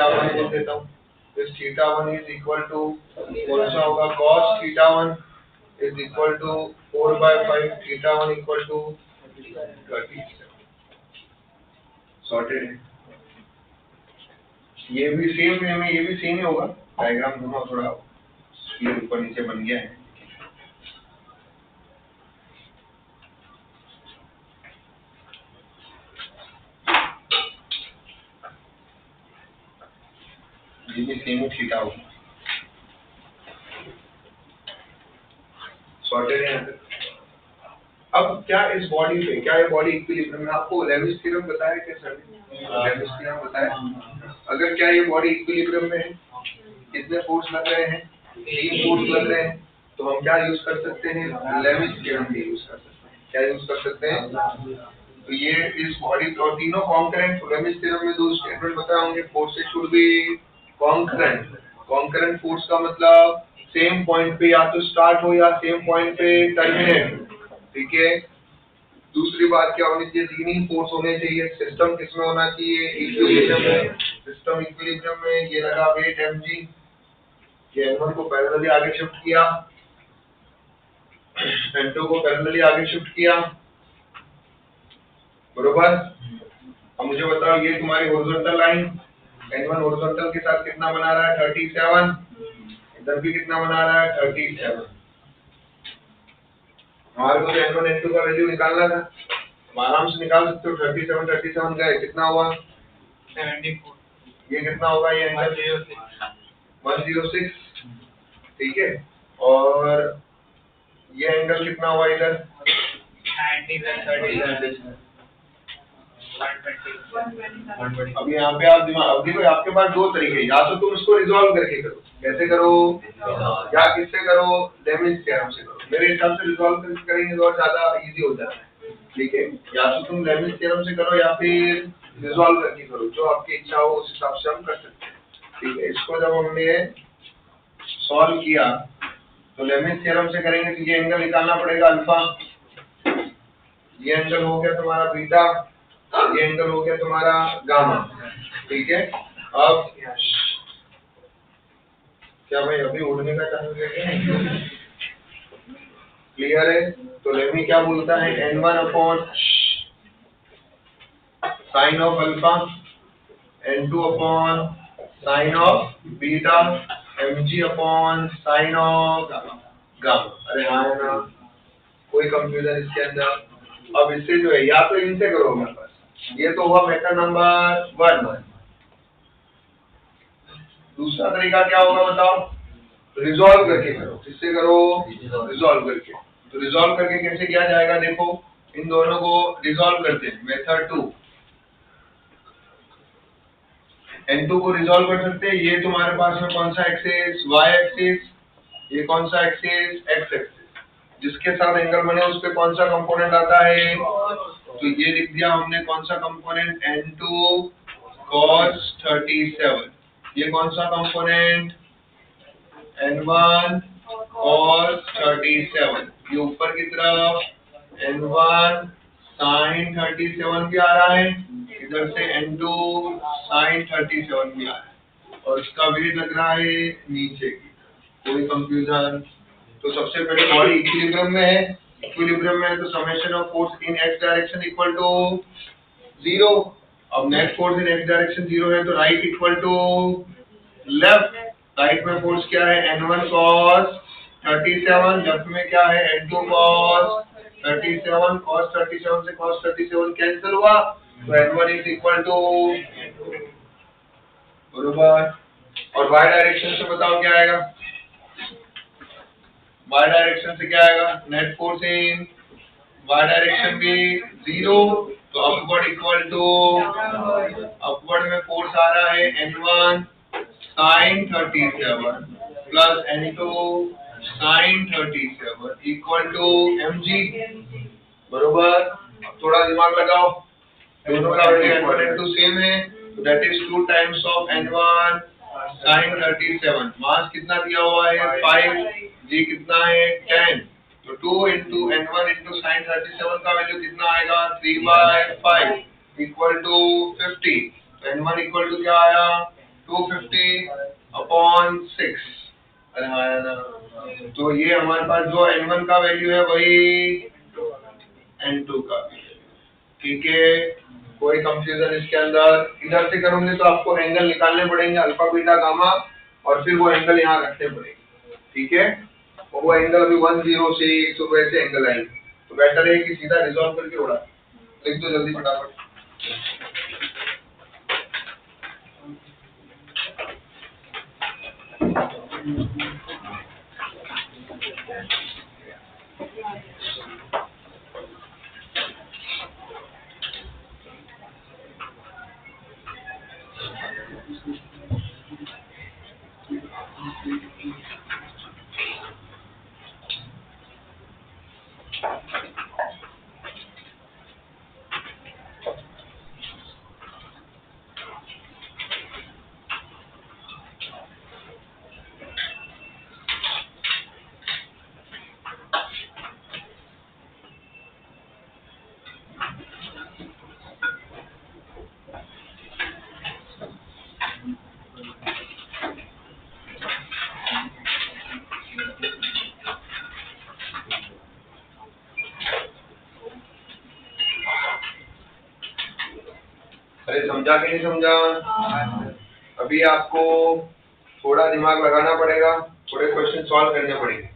1 बोल देता हूँ। इस थीटा 1 इज इक्वल टू कौन सा होगा, cos theta 1 is equal to 4/5 theta 1 equal to 37। Sorted है। ये भी सेम वे में, ये भी सेम ही होगा, डायग्राम दोनों थोड़ा ये ऊपर नीचे बन गया है। ये भी सेम थीटा होगा, सॉर्टेड है। अब क्या इस बॉडी पे, क्या ये बॉडी इक्विलिब्रियम में, आपको लेविस थ्योरम बताया क्या सर ने, लेविस थ्योरम बताया। अगर क्या ये बॉडी इक्विलिब्रियम में है, कितने फोर्स लग रहे हैं, 3 फोर्स लग रहे हैं, तो हम क्या यूज कर सकते हैं, लेविस थ्योरम भी यूज कर सकते हैं। क्या यूज कर सकते हैं, तो ये इस बॉडी और तीनों कॉन्करेंट, लेविस थ्योरम में 2 स्टेटमेंट बताए होंगे, forces should be concurrent. Concurrent force का मतलब सेम पॉइंट पे या तो स्टार्ट हो या सेम पॉइंट पे टर्मिनेट, ठीक है। दूसरी बात क्या होनी चाहिए, तीन ही फोर्स होने चाहिए। सिस्टम किसमें होना चाहिए, इक्विलिब्रियम में। सिस्टम इक्विलिब्रियम में ये लगा वेट mg, ये n1 को पैरेलली आगे शिफ्ट किया, n2 को पैरेलली आगे शिफ्ट किया, बरोबर। अब मुझे बताओ ये तुम्हारी हॉरिजॉन्टल लाइन, n1 हॉरिजॉन्टल के साथ कितना बना रहा है 37, इधर भी कितना बना रहा है 37। हमारे को n1 n2 का वैल्यू निकालना था, हम आराम से निकाल सकते हो। 37 गए, कितना हुआ 74, ये कितना होगा, ये एंगल 106, ठीक है। और ये एंगल कितना हुआ इधर 90 30 120। अब यहाँ पे आप दिमाग, अब देखो आपके पास 2 तरीके, या तो तुम इसको रिजॉल्व करके करो, कैसे करो, या किससे करो, लेविस थ्योरम से करो। मेरे हिसाब से रिजॉल्व करके करेंगे तो और ज्यादा इजी हो जाता है, ठीक है। या तो तुम लेविस थ्योरम से करो या फिर रिजॉल्व करके करो, जो आपकी इच्छा हो उस हिसाब से हम कर सकते हैं, ठीक है। इसको जब हमने सॉल्व किया तो लेविस थ्योरम से करेंगे तो ये एंगल निकालना पड़ेगा अल्फा, ये एंगल हो गया तुम्हारा बीटा, ये एंगल हो गया तुम्हारा गामा, ठीक है। अब क्या भाई अभी उड़ने का चांस है, क्लियर है। तो लेमी क्या बोलता है, n1 upon sine of alpha, n2 upon sine of beta, mg upon sine of gamma. अरे हाँ है ना, कोई कंफ्यूजन इसके अंदर। अब इससे जो है या तो इनसे करो मेरे पास, ये तो हुआ मेथड नंबर 1। दूसरा तरीका क्या होगा बताओ, रिजॉल्व करके करो। किससे करो, रिजॉल्व करके। तो रिजॉल्व करके कैसे किया जाएगा, देखो इन दोनों को रिजॉल्व करते हैं। मेथड 2, n2 को रिजॉल्व कर सकते हैं। ये तुम्हारे पास में कौन सा एक्सिस, y एक्सिस, ये कौन सा एक्सिस, x एक्सिस, जिसके साथ एंगल बने उस पे कौन सा कंपोनेंट आता है, तो ये लिख दिया हमने कौन सा कंपोनेंट, n2 cos 37। ये कौन सा कंपोनेंट, N1 cos 37, ये ऊपर की तरफ N1 sin 37 भी आ रहा है, इधर से N2 sin 37 भी आ रहा है, और इसका वेट लग रहा है नीचे की। कोई कंफ्यूजन? तो सबसे पहले बॉडी इक्विलिब्रियम में है, इक्विलिब्रियम में है तो summation of force in x direction equal to 0। अब net force in x direction 0 है तो right equal to left. Right में फोर्स क्या है? N1 cos 37, लेफ्ट में क्या है? N2 cos 37, cos 37 से cos 37 कैंसिल हुआ तो N1 इज इक्वल टू, बरोबर। और y डायरेक्शन से बताओ क्या आएगा? y डायरेक्शन से क्या आएगा? Net force in y direction भी 0, तो अपवर्ड इक्वल टू, अपवर्ड में फोर्स आ रहा है N1 sin 37 plus N2 sin 37 equal to mg, बरोबर। अब थोड़ा दिमाग लगाओ, दोनों का वैल्यू N1 N2 सेम है, तो that is 2 times of N1 sin 37। मास कितना दिया हुआ है? 5, जी कितना है? 10, तो 2 into N1 into sin 37 का वैल्यू कितना आएगा? 3/5 इक्वल टू 50। तो N1 इक्वल टू क्या आया? 250/6। अरे आया ना। तो ये हमारे पास जो N1 का वैल्यू है वही N2 का भी है, ठीक है। कोई कंफ्यूजन इसके अंदर? इधर से करूंगे तो आपको एंगल निकालने पड़ेंगे, अल्फा बीटा गामा, और फिर वो एंगल यहाँ रखने पड़ेंगे, ठीक है। और वो एंगल अभी 106 तो वैसे एंगल आएंगे, तो बेटर है कि सीधा रिजॉल्व करके उड़ा लिख दो जल्दी फटाफट। अरे समझा कि नहीं समझा? अभी आपको थोड़ा दिमाग लगाना पड़ेगा, थोड़े क्वेश्चन सॉल्व करने पड़ेंगे,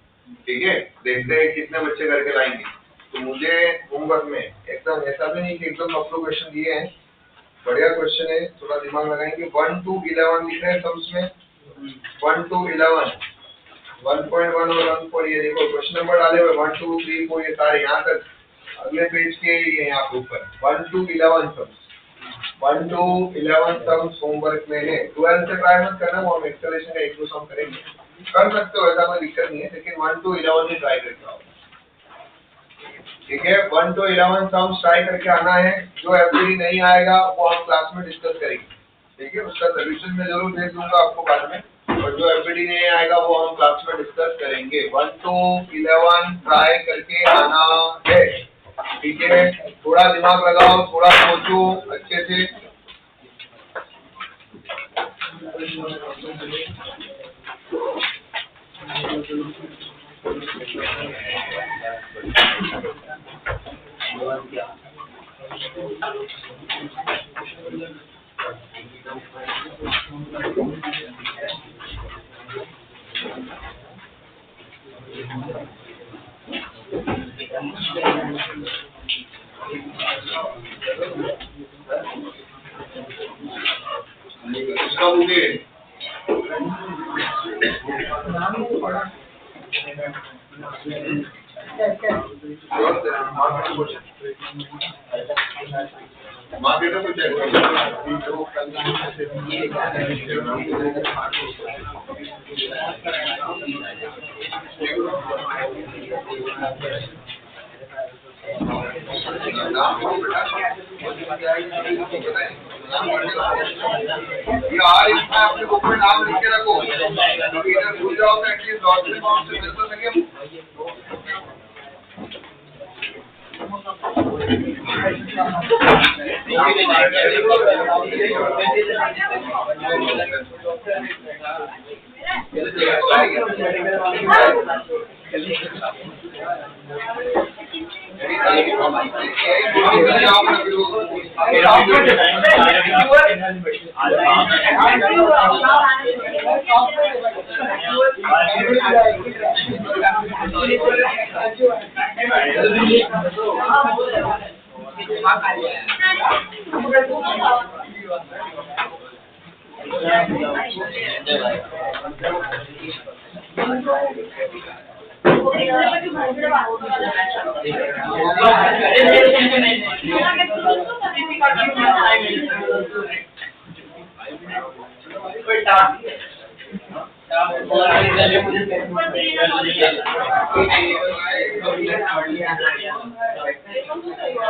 ठीक है। देखते हैं कितने बच्चे करके लाएंगे। तो मुझे होमवर्क में एकदम ऐसा भी नहीं कि एकदम आपको क्वेश्चन दिए हैं, बढ़िया क्वेश्चन है, थोड़ा दिमाग लगाएंगे। 1 to 11 लिख रहे हैं सम्स में, 1 to 11, 1.1 और 1. ये देखो क्वेश्चन नंबर डाले हुए 1 2 3 4 ये सारे यहाँ तक, अगले पेज के ये यहाँ के ऊपर 1 to 11 sums, 1 to 11 sums homework में है। 12 से ट्राई मत करना, वो हम एक्सेलेशन का एक दो सम करेंगे, कर सकते हो, ऐसा कोई दिक्कत नहीं है, लेकिन 1 to 11 से ट्राई करके आओ, ठीक है। 1 to 11 सम्स ट्राई करके आना है। जो एफडी नहीं आएगा वो हम क्लास में डिस्कस करेंगे, ठीक है। उसका सोल्यूशन मैं जरूर भेज दूंगा आपको बाद में, और जो एफडी नहीं आएगा वो हम क्लास में डिस्कस करेंगे। 1 to 11 ट्राई करके आना है, ठीक है। थोड़ा दिमाग लगाओ, थोड़ा सोचो अच्छे से। उसका मुझे मार्केट में कुछ यार इसमें अपने बुक में नाम लिख के रखो, इधर भूल जाओ तो एटलीस्ट लॉटरी अमाउंट से मिल तो सके।